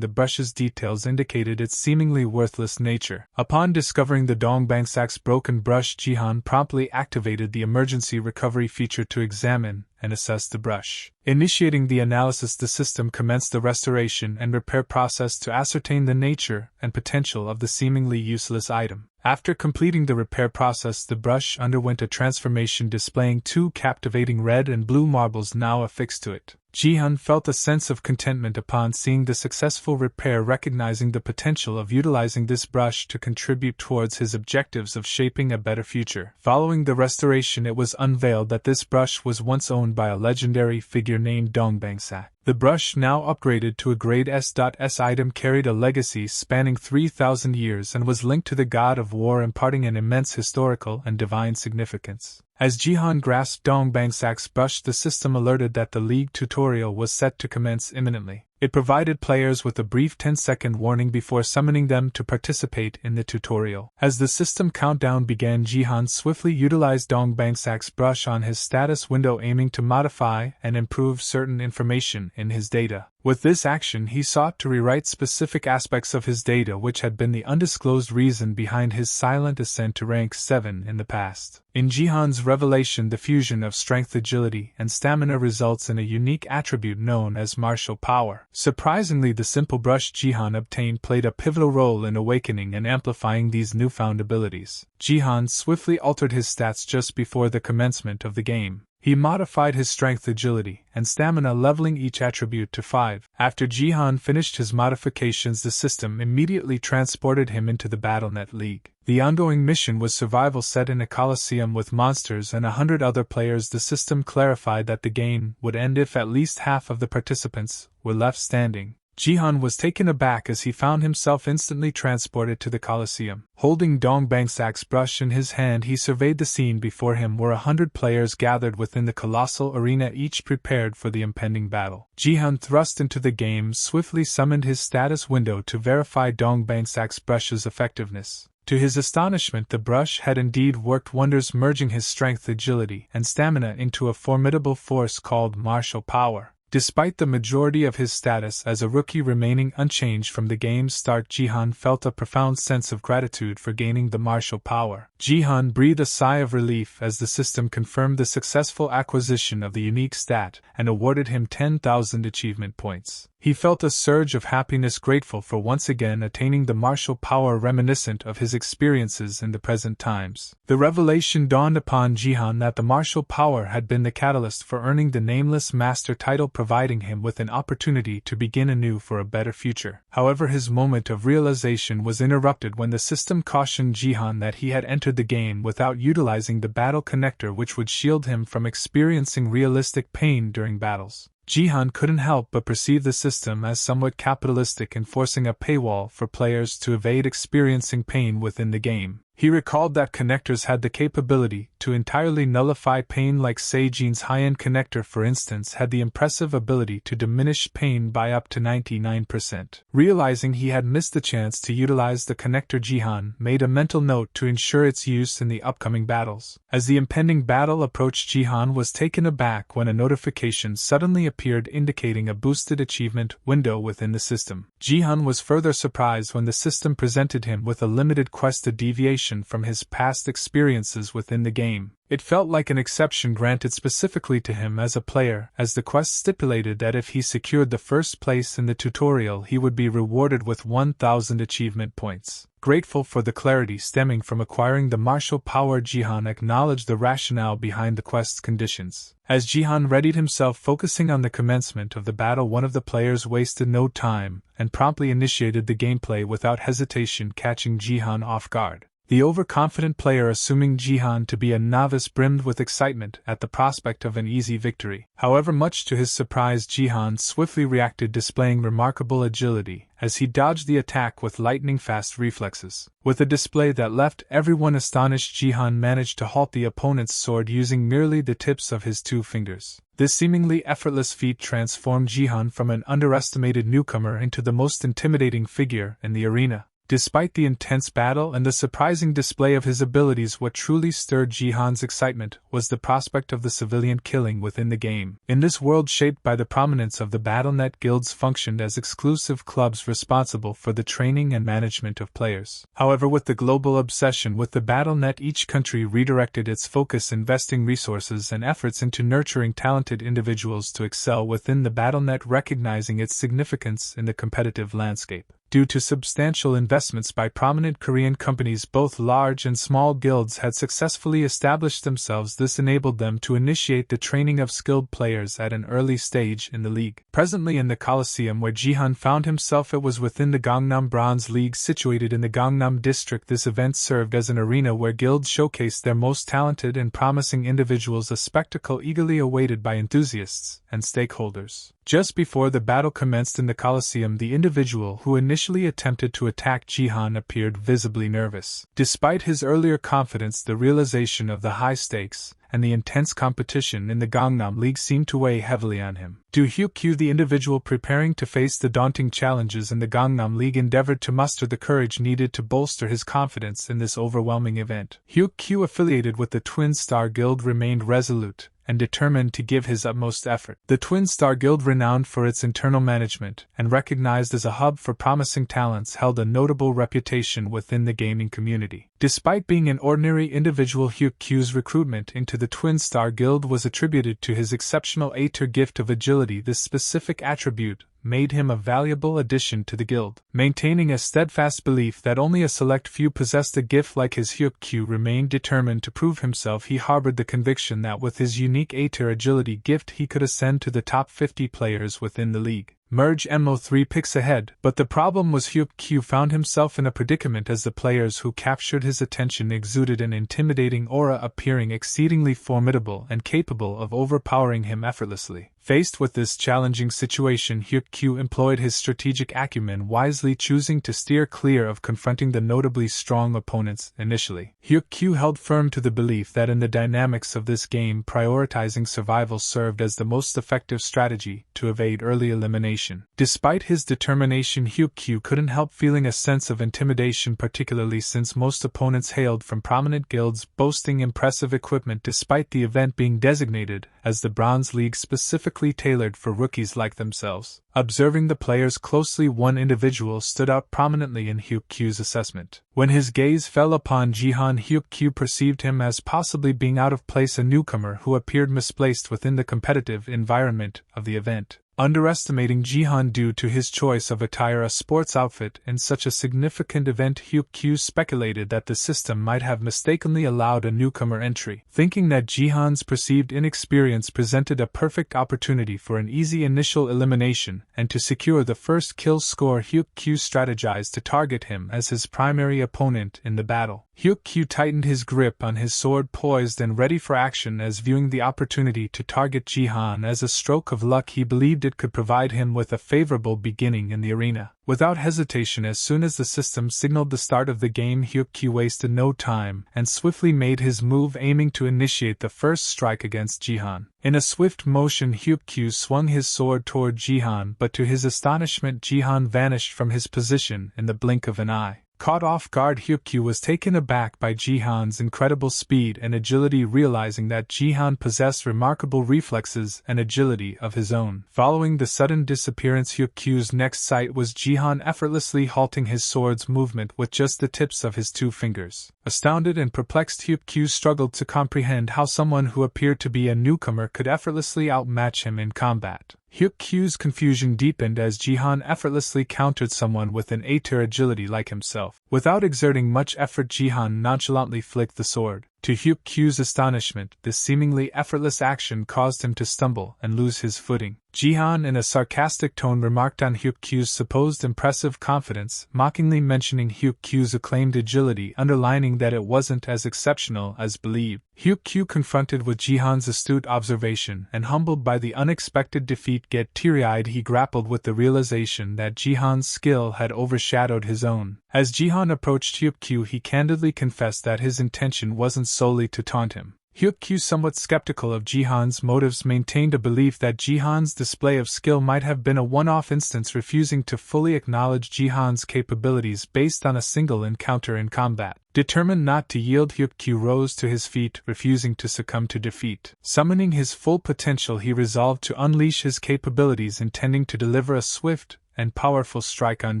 the brush's details indicated its seemingly worthless nature. Upon discovering the Dongbangsak's broken brush, Jihan promptly activated the emergency recovery feature to examine and assess the brush. Initiating the analysis, the system commenced the restoration and repair process to ascertain the nature and potential of the seemingly useless item. After completing the repair process, the brush underwent a transformation, displaying two captivating red and blue marbles now affixed to it. Jihan felt a sense of contentment upon seeing the successful repair, recognizing the potential of utilizing this brush to contribute towards his objectives of shaping a better future. Following the restoration, it was unveiled that this brush was once owned by a legendary figure named Dongbangsak. The brush, now upgraded to a grade S.S item, carried a legacy spanning 3,000 years and was linked to the god of war, imparting an immense historical and divine significance. As Jihan grasped Dongbangsak's brush, the system alerted that the League tutorial was set to commence imminently. It provided players with a brief 10-second warning before summoning them to participate in the tutorial. As the system countdown began, Jihan swiftly utilized Dongbangsak's brush on his status window, aiming to modify and improve certain information in his data. With this action, he sought to rewrite specific aspects of his data, which had been the undisclosed reason behind his silent ascent to rank 7 in the past. In Jihan's revelation, the fusion of strength, agility, and stamina results in a unique attribute known as martial power. Surprisingly, the simple brush Jihan obtained played a pivotal role in awakening and amplifying these newfound abilities. Jihan swiftly altered his stats just before the commencement of the game. He modified his strength, agility, and stamina, leveling each attribute to 5. After Jihan finished his modifications, the system immediately transported him into the BattleNet League. The ongoing mission was survival, set in a coliseum with monsters and 100 other players. The system clarified that the game would end if at least half of the participants were left standing. Jihan was taken aback as he found himself instantly transported to the Coliseum. Holding Dongbangsak's brush in his hand, he surveyed the scene. Before him were 100 players gathered within the colossal arena, each prepared for the impending battle. Jihan, thrust into the game, swiftly summoned his status window to verify Dongbangsak's brush's effectiveness. To his astonishment, the brush had indeed worked wonders, merging his strength, agility, and stamina into a formidable force called martial power. Despite the majority of his status as a rookie remaining unchanged from the game's start, Jihan felt a profound sense of gratitude for gaining the martial power. Jihan breathed a sigh of relief as the system confirmed the successful acquisition of the unique stat and awarded him 10,000 achievement points. He felt a surge of happiness, grateful for once again attaining the martial power reminiscent of his experiences in the present times. The revelation dawned upon Jihan that the martial power had been the catalyst for earning the Nameless Master title, providing him with an opportunity to begin anew for a better future. However, his moment of realization was interrupted when the system cautioned Jihan that he had entered the game without utilizing the battle connector, which would shield him from experiencing realistic pain during battles. Jihan couldn't help but perceive the system as somewhat capitalistic, enforcing a paywall for players to evade experiencing pain within the game. He recalled that connectors had the capability to entirely nullify pain, like Seijin's high-end connector, for instance, had the impressive ability to diminish pain by up to 99%. Realizing he had missed the chance to utilize the connector, Jihan made a mental note to ensure its use in the upcoming battles. As the impending battle approached, Jihan was taken aback when a notification suddenly appeared indicating a boosted achievement window within the system. Jihan was further surprised when the system presented him with a limited quest, a deviation from his past experiences within the game. It felt like an exception granted specifically to him as a player, as the quest stipulated that if he secured the first place in the tutorial, he would be rewarded with 1,000 achievement points. Grateful for the clarity stemming from acquiring the martial power, Jihan acknowledged the rationale behind the quest's conditions. As Jihan readied himself, focusing on the commencement of the battle, one of the players wasted no time and promptly initiated the gameplay without hesitation, catching Jihan off guard. The overconfident player, assuming Jihan to be a novice, brimmed with excitement at the prospect of an easy victory. However, much to his surprise, Jihan swiftly reacted, displaying remarkable agility as he dodged the attack with lightning-fast reflexes. With a display that left everyone astonished, Jihan managed to halt the opponent's sword using merely the tips of his 2 fingers. This seemingly effortless feat transformed Jihan from an underestimated newcomer into the most intimidating figure in the arena. Despite the intense battle and the surprising display of his abilities, what truly stirred Jihan's excitement was the prospect of the civilian killing within the game. In this world shaped by the prominence of the BattleNet, guilds functioned as exclusive clubs responsible for the training and management of players. However, with the global obsession with the BattleNet, each country redirected its focus, investing resources and efforts into nurturing talented individuals to excel within the BattleNet, recognizing its significance in the competitive landscape. Due to substantial investments by prominent Korean companies, both large and small guilds had successfully established themselves. This enabled them to initiate the training of skilled players at an early stage in the league. Presently in the coliseum where Jihan found himself, it was within the Gangnam Bronze League, situated in the Gangnam district. This event served as an arena where guilds showcased their most talented and promising individuals, a spectacle eagerly awaited by enthusiasts and stakeholders. Just before the battle commenced in the Coliseum, the individual who initially attempted to attack Jihan appeared visibly nervous. Despite his earlier confidence, the realization of the high stakes and the intense competition in the Gangnam League seemed to weigh heavily on him. Hukq, the individual preparing to face the daunting challenges in the Gangnam League, endeavored to muster the courage needed to bolster his confidence in this overwhelming event. Hukq, affiliated with the Twin Star Guild, remained resolute and determined to give his utmost effort. The Twin Star Guild, renowned for its internal management and recognized as a hub for promising talents, held a notable reputation within the gaming community. Despite being an ordinary individual, Hukq's recruitment into the Twin Star Guild was attributed to his exceptional Aether gift of agility. This specific attribute made him a valuable addition to the guild. Maintaining a steadfast belief that only a select few possessed a gift like his, Hukq remained determined to prove himself. He harbored the conviction that with his unique Aether agility gift he could ascend to the top 50 players within the league. Merge MO 3 picks ahead, but the problem was Hukq found himself in a predicament as the players who captured his attention exuded an intimidating aura, appearing exceedingly formidable and capable of overpowering him effortlessly. Faced with this challenging situation, Hukq employed his strategic acumen wisely, choosing to steer clear of confronting the notably strong opponents initially. Hukq held firm to the belief that in the dynamics of this game, prioritizing survival served as the most effective strategy to evade early elimination. Despite his determination, Hukq couldn't help feeling a sense of intimidation, particularly since most opponents hailed from prominent guilds boasting impressive equipment, despite the event being designated as the Bronze League, specifically tailored for rookies like themselves. Observing the players closely, one individual stood out prominently in Hukq's assessment. When his gaze fell upon Jihan, Hukq perceived him as possibly being out of place, a newcomer who appeared misplaced within the competitive environment of the event. Underestimating Jihan due to his choice of attire, a sports outfit, in such a significant event, Hukq speculated that the system might have mistakenly allowed a newcomer entry. Thinking that Jihan's perceived inexperience presented a perfect opportunity for an easy initial elimination and to secure the first kill score, Hukq strategized to target him as his primary opponent in the battle. Hukq tightened his grip on his sword, poised and ready for action, as viewing the opportunity to target Jihan as a stroke of luck, he believed it could provide him with a favorable beginning in the arena. Without hesitation, as soon as the system signaled the start of the game, Hukq wasted no time and swiftly made his move, aiming to initiate the first strike against Jihan. In a swift motion, Hukq swung his sword toward Jihan, but to his astonishment, Jihan vanished from his position in the blink of an eye. Caught off guard, Hukq was taken aback by Jihan's incredible speed and agility, realizing that Jihan possessed remarkable reflexes and agility of his own. Following the sudden disappearance, Hukq's next sight was Jihan effortlessly halting his sword's movement with just the tips of his 2 fingers. Astounded and perplexed, Hukq struggled to comprehend how someone who appeared to be a newcomer could effortlessly outmatch him in combat. Hukq's confusion deepened as Jihan effortlessly countered someone with an A-tier agility like himself. Without exerting much effort, Jihan nonchalantly flicked the sword. To Hukq's astonishment, this seemingly effortless action caused him to stumble and lose his footing. Jihan, in a sarcastic tone, remarked on Hukq's supposed impressive confidence, mockingly mentioning Hukq's acclaimed agility, underlining that it wasn't as exceptional as believed. Hukq, confronted with Jihan's astute observation and humbled by the unexpected defeat, get teary-eyed, he grappled with the realization that Jihan's skill had overshadowed his own. As Jihan approached Hukq, he candidly confessed that his intention wasn't solely to taunt him. Hukq, somewhat skeptical of Jihan's motives, maintained a belief that Jihan's display of skill might have been a one-off instance, refusing to fully acknowledge Jihan's capabilities based on a single encounter in combat. Determined not to yield, Hukq rose to his feet, refusing to succumb to defeat. Summoning his full potential, he resolved to unleash his capabilities, intending to deliver a swift and powerful strike on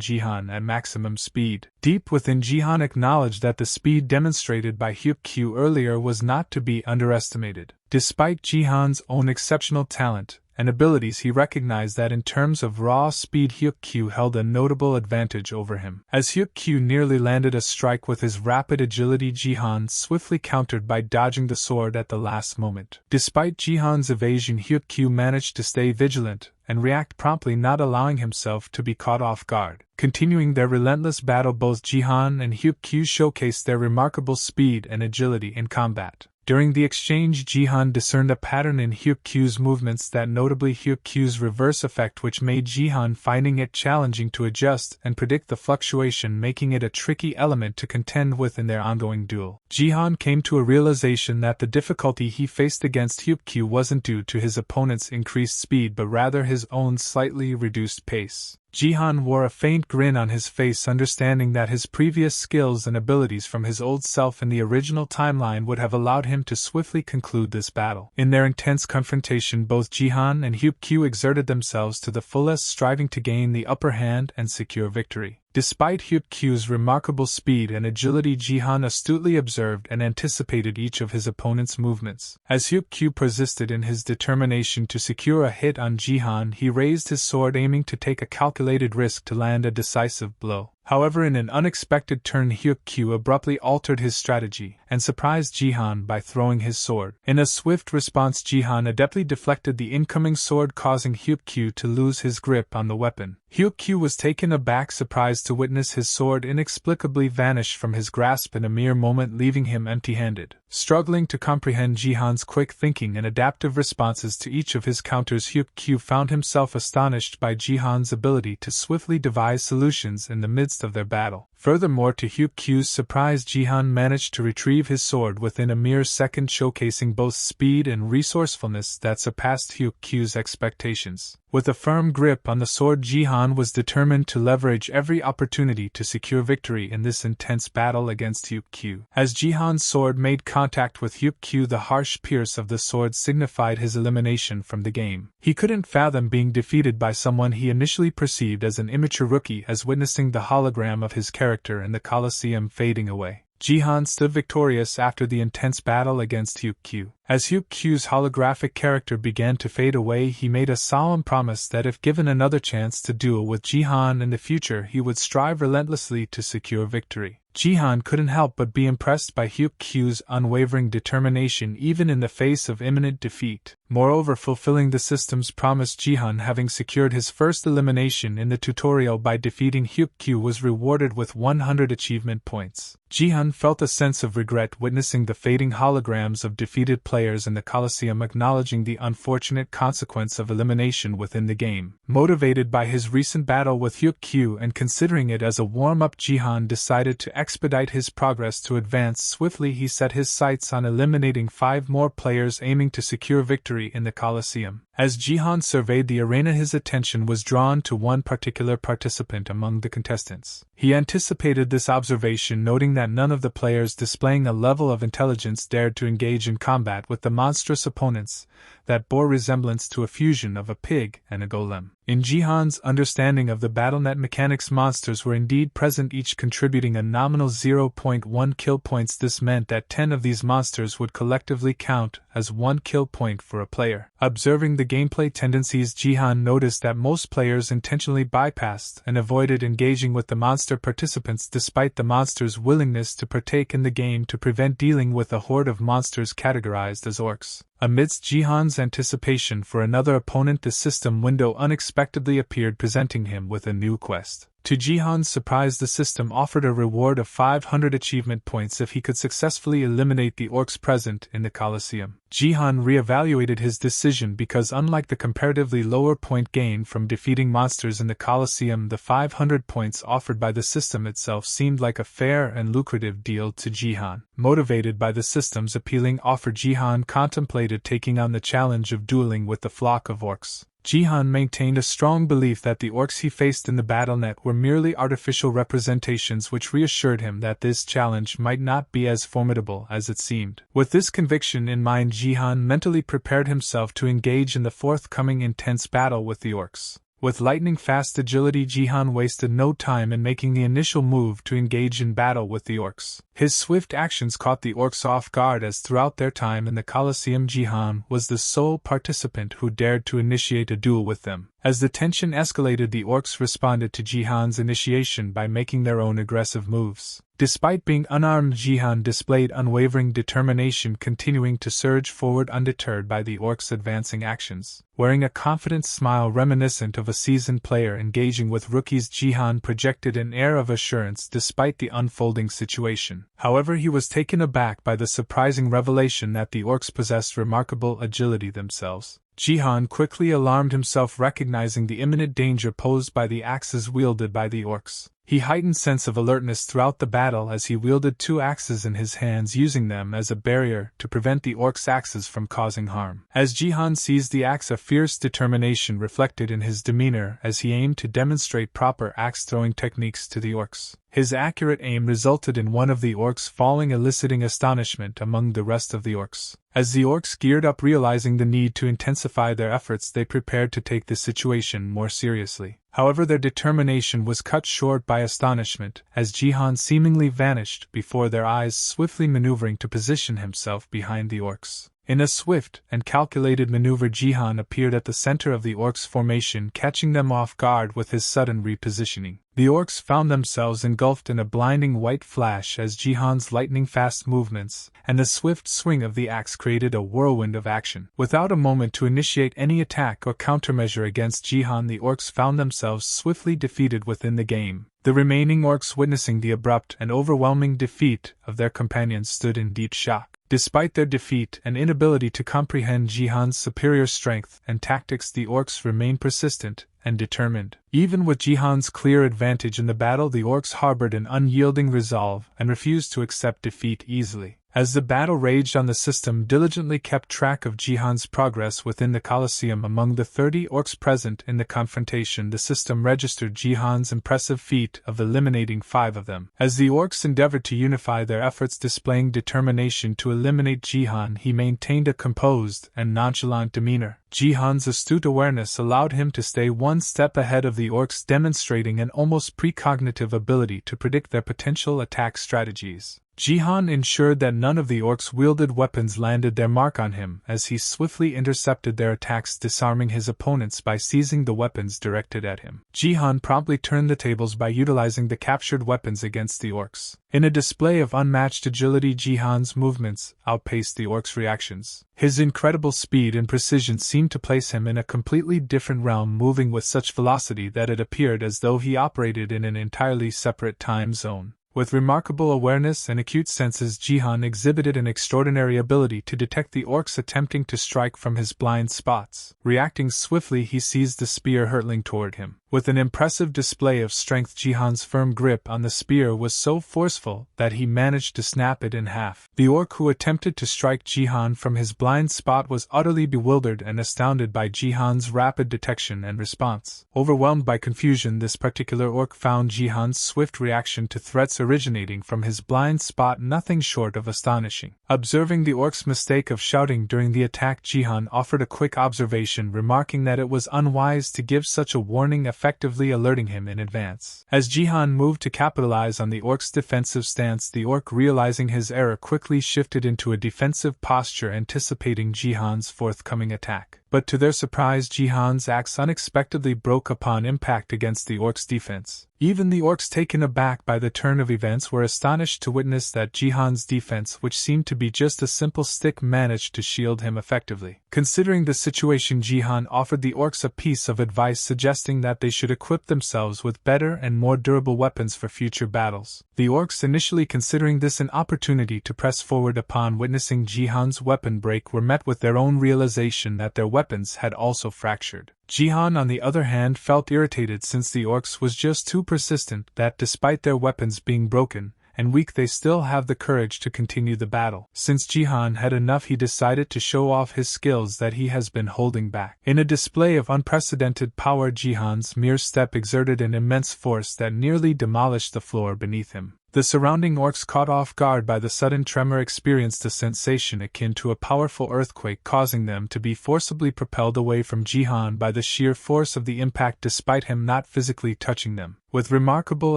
Jihan at maximum speed. Deep within, Jihan acknowledged that the speed demonstrated by Hukq earlier was not to be underestimated. Despite Jihan's own exceptional talent and abilities, he recognized that in terms of raw speed, Hukq held a notable advantage over him. As Hukq nearly landed a strike with his rapid agility, Jihan swiftly countered by dodging the sword at the last moment. Despite Jihan's evasion, Hukq managed to stay vigilant and react promptly, not allowing himself to be caught off guard. Continuing their relentless battle, both Jihan and Hukq showcased their remarkable speed and agility in combat. During the exchange, Jihan discerned a pattern in Hukq's movements, that notably Hukq's reverse effect, which made Jihan finding it challenging to adjust and predict the fluctuation, making it a tricky element to contend with in their ongoing duel. Jihan came to a realization that the difficulty he faced against Hukq wasn't due to his opponent's increased speed, but rather his own slightly reduced pace. Jihan wore a faint grin on his face, understanding that his previous skills and abilities from his old self in the original timeline would have allowed him to swiftly conclude this battle. In their intense confrontation, both Jihan and Hukq exerted themselves to the fullest, striving to gain the upper hand and secure victory. Despite Hukq's remarkable speed and agility, Jihan astutely observed and anticipated each of his opponent's movements. As Hukq persisted in his determination to secure a hit on Jihan, he raised his sword, aiming to take a calculated risk to land a decisive blow. However, in an unexpected turn, Hukq abruptly altered his strategy and surprised Jihan by throwing his sword. In a swift response, Jihan adeptly deflected the incoming sword, causing Hukq to lose his grip on the weapon. Hukq was taken aback, surprised to witness his sword inexplicably vanish from his grasp in a mere moment, leaving him empty-handed. Struggling to comprehend Jihan's quick thinking and adaptive responses to each of his counters, Hukq found himself astonished by Jihan's ability to swiftly devise solutions in the midst of their battle. Furthermore, to Hukq's surprise, Jihan managed to retrieve his sword within a mere second, showcasing both speed and resourcefulness that surpassed Hukq's expectations. With a firm grip on the sword, Jihan was determined to leverage every opportunity to secure victory in this intense battle against Hukq. As Jihan's sword made contact with Hukq, the harsh pierce of the sword signified his elimination from the game. He couldn't fathom being defeated by someone he initially perceived as an immature rookie, as witnessing the hologram of his character in the coliseum fading away. Jihan stood victorious after the intense battle against Hukq. As Hukq's holographic character began to fade away, he made a solemn promise that if given another chance to duel with Jihan in the future, he would strive relentlessly to secure victory. Jihan couldn't help but be impressed by Hukq's unwavering determination even in the face of imminent defeat. Moreover, fulfilling the system's promise, Jihan, having secured his first elimination in the tutorial by defeating Hukq, was rewarded with 100 achievement points. Jihan felt a sense of regret witnessing the fading holograms of defeated players in the coliseum, acknowledging the unfortunate consequence of elimination within the game. Motivated by his recent battle with Hukq and considering it as a warm-up, Jihan decided to expedite his progress. To advance swiftly, he set his sights on eliminating 5 more players, aiming to secure victory in the coliseum. As Jihan surveyed the arena, his attention was drawn to one particular participant among the contestants. He anticipated this observation, noting that none of the players displaying a level of intelligence dared to engage in combat with the monstrous opponents that bore resemblance to a fusion of a pig and a golem. In Jihan's understanding of the BattleNet mechanics, monsters were indeed present, each contributing a nominal 0.1 kill points. This meant that 10 of these monsters would collectively count as 1 kill point for a player. Observing the gameplay tendencies, Jihan noticed that most players intentionally bypassed and avoided engaging with the monster participants despite the monsters' willingness to partake in the game to prevent dealing with a horde of monsters categorized as orcs. Amidst Jihan's anticipation for another opponent, the system window unexpectedly appeared, presenting him with a new quest. To Jihan's surprise, the system offered a reward of 500 achievement points if he could successfully eliminate the orcs present in the coliseum. Jihan reevaluated his decision because, unlike the comparatively lower point gain from defeating monsters in the coliseum, the 500 points offered by the system itself seemed like a fair and lucrative deal to Jihan. Motivated by the system's appealing offer, Jihan contemplated taking on the challenge of dueling with the flock of orcs. Jihan maintained a strong belief that the orcs he faced in the BattleNet were merely artificial representations, which reassured him that this challenge might not be as formidable as it seemed. With this conviction in mind, Jihan mentally prepared himself to engage in the forthcoming intense battle with the orcs. With lightning-fast agility, Jihan wasted no time in making the initial move to engage in battle with the orcs. His swift actions caught the orcs off guard, as throughout their time in the coliseum, Jihan was the sole participant who dared to initiate a duel with them. As the tension escalated, the orcs responded to Jihan's initiation by making their own aggressive moves. Despite being unarmed, Jihan displayed unwavering determination, continuing to surge forward undeterred by the orcs' advancing actions. Wearing a confident smile reminiscent of a seasoned player engaging with rookies, Jihan projected an air of assurance despite the unfolding situation. However, he was taken aback by the surprising revelation that the orcs possessed remarkable agility themselves. Jihan quickly alarmed himself, recognizing the imminent danger posed by the axes wielded by the orcs. He heightened sense of alertness throughout the battle as he wielded 2 axes in his hands, using them as a barrier to prevent the orcs' axes from causing harm. As Jihan seized the axe, a fierce determination reflected in his demeanor as he aimed to demonstrate proper axe-throwing techniques to the orcs. His accurate aim resulted in one of the orcs falling, eliciting astonishment among the rest of the orcs. As the orcs geared up, realizing the need to intensify their efforts, they prepared to take the situation more seriously. However, their determination was cut short by astonishment, as Jihan seemingly vanished before their eyes, swiftly maneuvering to position himself behind the orcs. In a swift and calculated maneuver, Jihan appeared at the center of the orcs' formation, catching them off guard with his sudden repositioning. The orcs found themselves engulfed in a blinding white flash as Jihan's lightning-fast movements and the swift swing of the axe created a whirlwind of action. Without a moment to initiate any attack or countermeasure against Jihan, the orcs found themselves swiftly defeated within the game. The remaining orcs, witnessing the abrupt and overwhelming defeat of their companions, stood in deep shock. Despite their defeat and inability to comprehend Jihan's superior strength and tactics, the orcs remained persistent and determined. Even with Jihan's clear advantage in the battle, the orcs harbored an unyielding resolve and refused to accept defeat easily. As the battle raged on, the system diligently kept track of Jihan's progress within the coliseum. Among the 30 orcs present in the confrontation, the system registered Jihan's impressive feat of eliminating 5 of them. As the orcs endeavored to unify their efforts, displaying determination to eliminate Jihan, he maintained a composed and nonchalant demeanor. Jihan's astute awareness allowed him to stay one step ahead of the orcs, demonstrating an almost precognitive ability to predict their potential attack strategies. Jihan ensured that none of the orcs' wielded weapons landed their mark on him as he swiftly intercepted their attacks, disarming his opponents by seizing the weapons directed at him. Jihan promptly turned the tables by utilizing the captured weapons against the orcs. In a display of unmatched agility, Jihan's movements outpaced the orcs' reactions. His incredible speed and precision seemed to place him in a completely different realm, moving with such velocity that it appeared as though he operated in an entirely separate time zone. With remarkable awareness and acute senses, Jihan exhibited an extraordinary ability to detect the orcs attempting to strike from his blind spots. Reacting swiftly, he seized the spear hurtling toward him. With an impressive display of strength, Jihan's firm grip on the spear was so forceful that he managed to snap it in half. The orc who attempted to strike Jihan from his blind spot was utterly bewildered and astounded by Jihan's rapid detection and response. Overwhelmed by confusion, this particular orc found Jihan's swift reaction to threats originating from his blind spot nothing short of astonishing. Observing the orc's mistake of shouting during the attack, Jihan offered a quick observation, remarking that it was unwise to give such a warning, effectively alerting him in advance. As Jihan moved to capitalize on the orc's defensive stance, the orc, realizing his error, quickly shifted into a defensive posture, anticipating Jihan's forthcoming attack. But to their surprise, Jihan's axe unexpectedly broke upon impact against the orc's defense. Even the orcs, taken aback by the turn of events, were astonished to witness that Jihan's defense, which seemed to be just a simple stick, managed to shield him effectively. Considering the situation, Jihan offered the orcs a piece of advice, suggesting that they should equip themselves with better and more durable weapons for future battles. The orcs, initially considering this an opportunity to press forward, upon witnessing Jihan's weapon break, were met with their own realization that their weapons had also fractured. Jihan, on the other hand, felt irritated since the orcs was just too persistent, that despite their weapons being broken and weak, they still have the courage to continue the battle. Since Jihan had enough, he decided to show off his skills that he has been holding back. In a display of unprecedented power, Jihan's mere step exerted an immense force that nearly demolished the floor beneath him. The surrounding orcs, caught off guard by the sudden tremor, experienced a sensation akin to a powerful earthquake, causing them to be forcibly propelled away from Jihan by the sheer force of the impact, despite him not physically touching them. With remarkable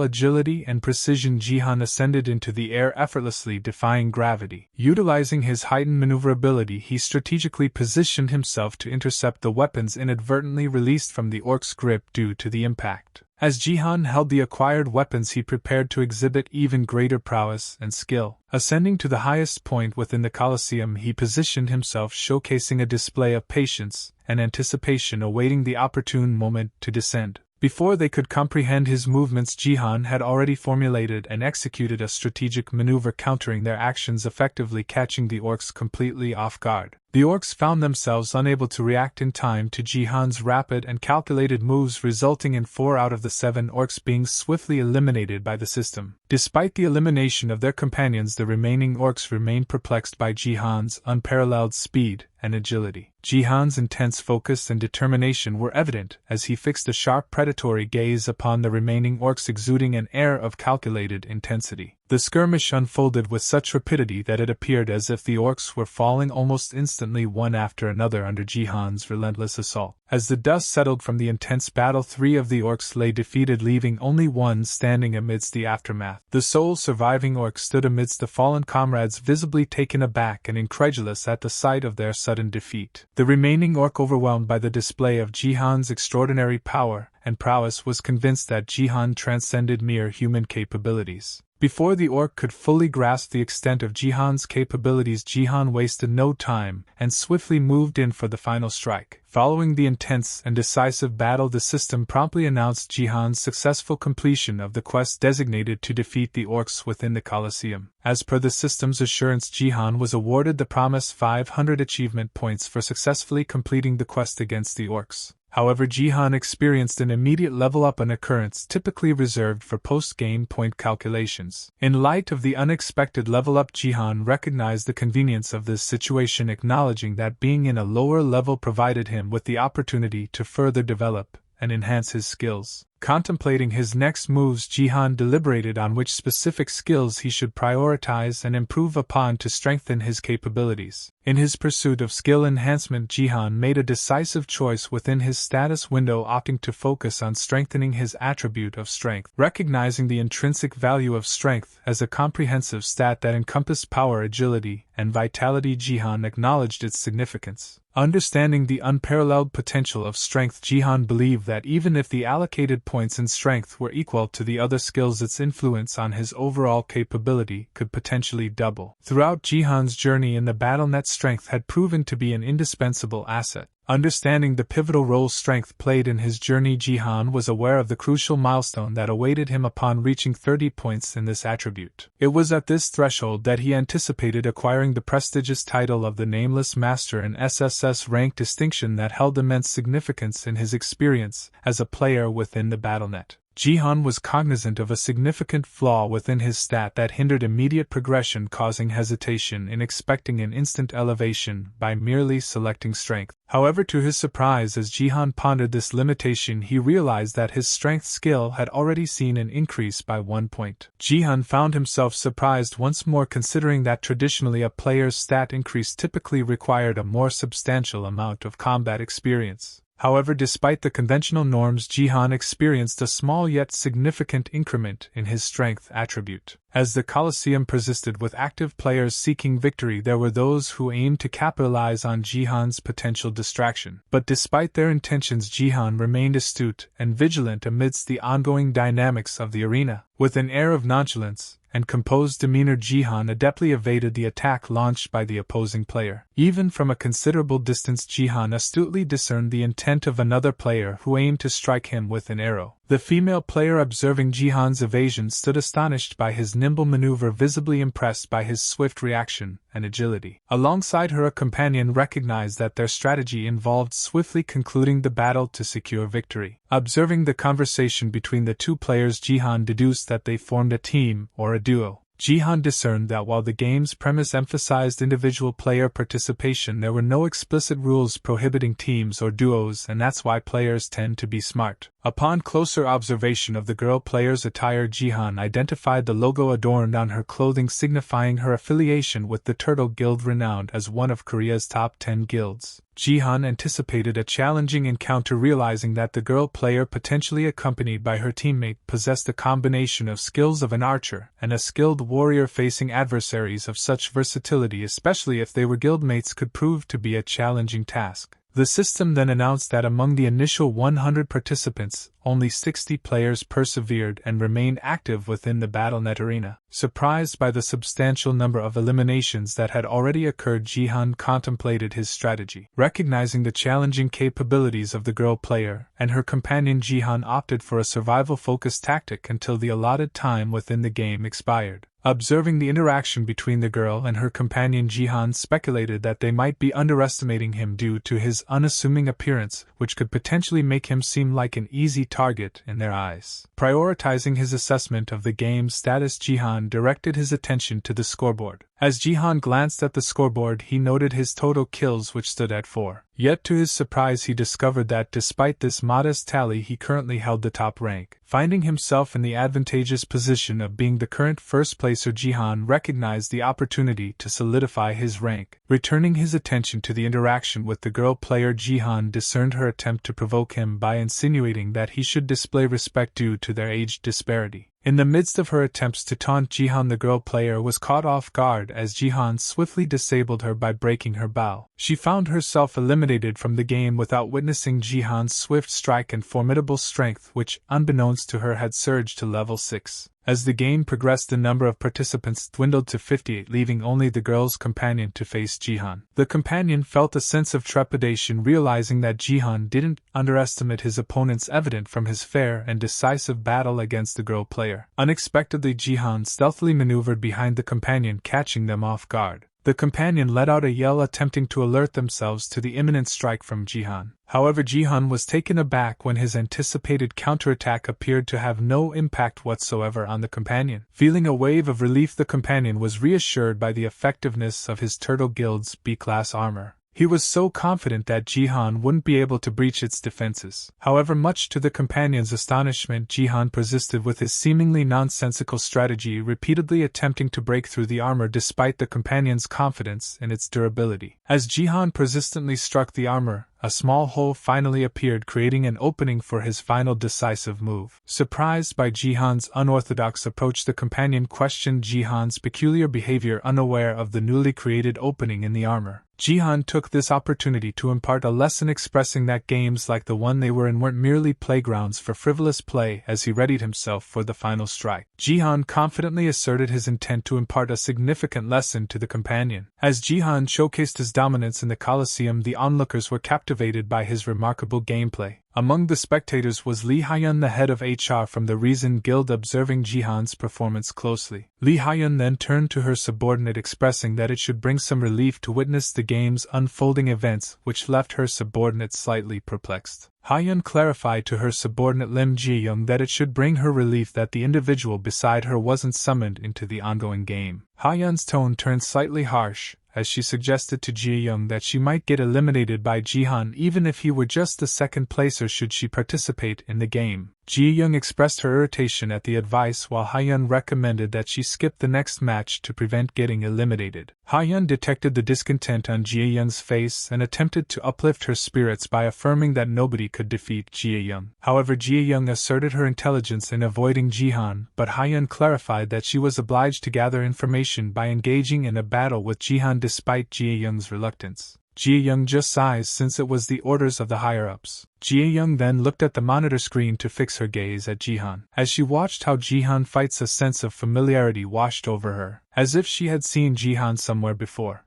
agility and precision, Jihan ascended into the air, effortlessly defying gravity. Utilizing his heightened maneuverability, he strategically positioned himself to intercept the weapons inadvertently released from the orc's grip due to the impact. As Jihan held the acquired weapons, he prepared to exhibit even greater prowess and skill. Ascending to the highest point within the coliseum, he positioned himself, showcasing a display of patience and anticipation, awaiting the opportune moment to descend. Before they could comprehend his movements, Jihan had already formulated and executed a strategic maneuver, countering their actions, effectively catching the orcs completely off guard. The orcs found themselves unable to react in time to Jihan's rapid and calculated moves, resulting in 4 out of the 7 orcs being swiftly eliminated by the system. Despite the elimination of their companions, the remaining orcs remained perplexed by Jihan's unparalleled speed and agility. Jihan's intense focus and determination were evident as he fixed a sharp, predatory gaze upon the remaining orcs, exuding an air of calculated intensity. The skirmish unfolded with such rapidity that it appeared as if the orcs were falling almost instantly, one after another, under Jihan's relentless assault. As the dust settled from the intense battle, 3 of the orcs lay defeated, leaving only one standing amidst the aftermath. The sole surviving orc stood amidst the fallen comrades, visibly taken aback and incredulous at the sight of their sudden defeat. The remaining orc, overwhelmed by the display of Jihan's extraordinary power and prowess, was convinced that Jihan transcended mere human capabilities. Before the orc could fully grasp the extent of Jihan's capabilities, Jihan wasted no time and swiftly moved in for the final strike. Following the intense and decisive battle, the system promptly announced Jihan's successful completion of the quest designated to defeat the orcs within the coliseum. As per the system's assurance, Jihan was awarded the promised 500 achievement points for successfully completing the quest against the orcs. However, Jihan experienced an immediate level-up, an occurrence typically reserved for post-game point calculations. In light of the unexpected level-up, Jihan recognized the convenience of this situation, acknowledging that being in a lower level provided him with the opportunity to further develop and enhance his skills. Contemplating his next moves, Jihan deliberated on which specific skills he should prioritize and improve upon to strengthen his capabilities. In his pursuit of skill enhancement, Jihan made a decisive choice within his status window, opting to focus on strengthening his attribute of strength. Recognizing the intrinsic value of strength as a comprehensive stat that encompassed power, agility, and vitality, Jihan acknowledged its significance. Understanding the unparalleled potential of strength, Jihan believed that even if the allocated points in strength were equal to the other skills, its influence on his overall capability could potentially double. Throughout Jihan's journey in the BattleNet, strength had proven to be an indispensable asset. Understanding the pivotal role strength played in his journey, Jihan was aware of the crucial milestone that awaited him upon reaching 30 points in this attribute. It was at this threshold that he anticipated acquiring the prestigious title of the Nameless Master, an SSS rank distinction that held immense significance in his experience as a player within the BattleNet. Jihan was cognizant of a significant flaw within his stat that hindered immediate progression, causing hesitation in expecting an instant elevation by merely selecting strength. However, to his surprise, as Jihan pondered this limitation, he realized that his strength skill had already seen an increase by 1 point. Jihan found himself surprised once more, considering that traditionally a player's stat increase typically required a more substantial amount of combat experience. However, despite the conventional norms, Jihan experienced a small yet significant increment in his strength attribute. As the coliseum persisted with active players seeking victory, there were those who aimed to capitalize on Jihan's potential distraction. But despite their intentions, Jihan remained astute and vigilant amidst the ongoing dynamics of the arena. With an air of nonchalance and composed demeanor, Jihan adeptly evaded the attack launched by the opposing player. Even from a considerable distance, Jihan astutely discerned the intent of another player who aimed to strike him with an arrow. The female player, observing Jihan's evasion, stood astonished by his nimble maneuver, visibly impressed by his swift reaction and agility. Alongside her, a companion recognized that their strategy involved swiftly concluding the battle to secure victory. Observing the conversation between the two players, Jihan deduced that they formed a team or a duo. Jihan discerned that while the game's premise emphasized individual player participation, there were no explicit rules prohibiting teams or duos, and that's why players tend to be smart. Upon closer observation of the girl player's attire, Jihan identified the logo adorned on her clothing, signifying her affiliation with the Turtle Guild, renowned as one of Korea's top 10 guilds. Jihan anticipated a challenging encounter, realizing that the girl player, potentially accompanied by her teammate, possessed a combination of skills of an archer and a skilled warrior. Facing adversaries of such versatility, especially if they were guildmates, could prove to be a challenging task. The system then announced that among the initial 100 participants, only 60 players persevered and remained active within the BattleNet arena. Surprised by the substantial number of eliminations that had already occurred, Jihan contemplated his strategy. Recognizing the challenging capabilities of the girl player and her companion, Jihan opted for a survival-focused tactic until the allotted time within the game expired. Observing the interaction between the girl and her companion, Jihan speculated that they might be underestimating him due to his unassuming appearance, which could potentially make him seem like an easy target in their eyes. Prioritizing his assessment of the game's status, Jihan directed his attention to the scoreboard. As Jihan glanced at the scoreboard, he noted his total kills, which stood at 4. Yet to his surprise, he discovered that despite this modest tally, he currently held the top rank. Finding himself in the advantageous position of being the current first-placer, Jihan recognized the opportunity to solidify his rank. Returning his attention to the interaction with the girl player, Jihan discerned her attempt to provoke him by insinuating that he should display respect due to their age disparity. In the midst of her attempts to taunt Jihan, the girl player was caught off guard as Jihan swiftly disabled her by breaking her bow. She found herself eliminated from the game without witnessing Jihan's swift strike and formidable strength, which, unbeknownst to her, had surged to level 6. As the game progressed, the number of participants dwindled to 58, leaving only the girl's companion to face Jihan. The companion felt a sense of trepidation, realizing that Jihan didn't underestimate his opponents, evident from his fair and decisive battle against the girl player. Unexpectedly, Jihan stealthily maneuvered behind the companion, catching them off guard. The companion let out a yell, attempting to alert themselves to the imminent strike from Jihan. However, Jihan was taken aback when his anticipated counterattack appeared to have no impact whatsoever on the companion. Feeling a wave of relief, the companion was reassured by the effectiveness of his Turtle Guild's B-class armor. He was so confident that Jihan wouldn't be able to breach its defenses. However, much to the companion's astonishment, Jihan persisted with his seemingly nonsensical strategy, repeatedly attempting to break through the armor despite the companion's confidence in its durability. As Jihan persistently struck the armor, a small hole finally appeared, creating an opening for his final decisive move. Surprised by Jihan's unorthodox approach, the companion questioned Jihan's peculiar behavior, unaware of the newly created opening in the armor. Jihan took this opportunity to impart a lesson, expressing that games like the one they were in weren't merely playgrounds for frivolous play, as he readied himself for the final strike. Jihan confidently asserted his intent to impart a significant lesson to the companion. As Jihan showcased his dominance in the coliseum, the onlookers were captivated by his remarkable gameplay. Among the spectators was Lee Haiyun, the head of HR from the Reason Guild, observing Jihan's performance closely. Lee Haiyun then turned to her subordinate, expressing that it should bring some relief to witness the game's unfolding events, which left her subordinate slightly perplexed. Haiyun clarified to her subordinate Lim Ji-young that it should bring her relief that the individual beside her wasn't summoned into the ongoing game. Haiyun's tone turned slightly harsh, as she suggested to Ji-young that she might get eliminated by Jihan even if he were just the second placer should she participate in the game. Ji-young expressed her irritation at the advice, while Haiyun recommended that she skip the next match to prevent getting eliminated. Haiyun detected the discontent on Ji-young's face and attempted to uplift her spirits by affirming that nobody could defeat Ji-young. However, Ji-young asserted her intelligence in avoiding Jihan, but Haiyun clarified that she was obliged to gather information by engaging in a battle with Jihan despite Ji-young's reluctance. Ji-young just sighed, since it was the orders of the higher-ups. Ji-young then looked at the monitor screen to fix her gaze at Jihan. As she watched how Jihan fights, a sense of familiarity washed over her, as if she had seen Jihan somewhere before.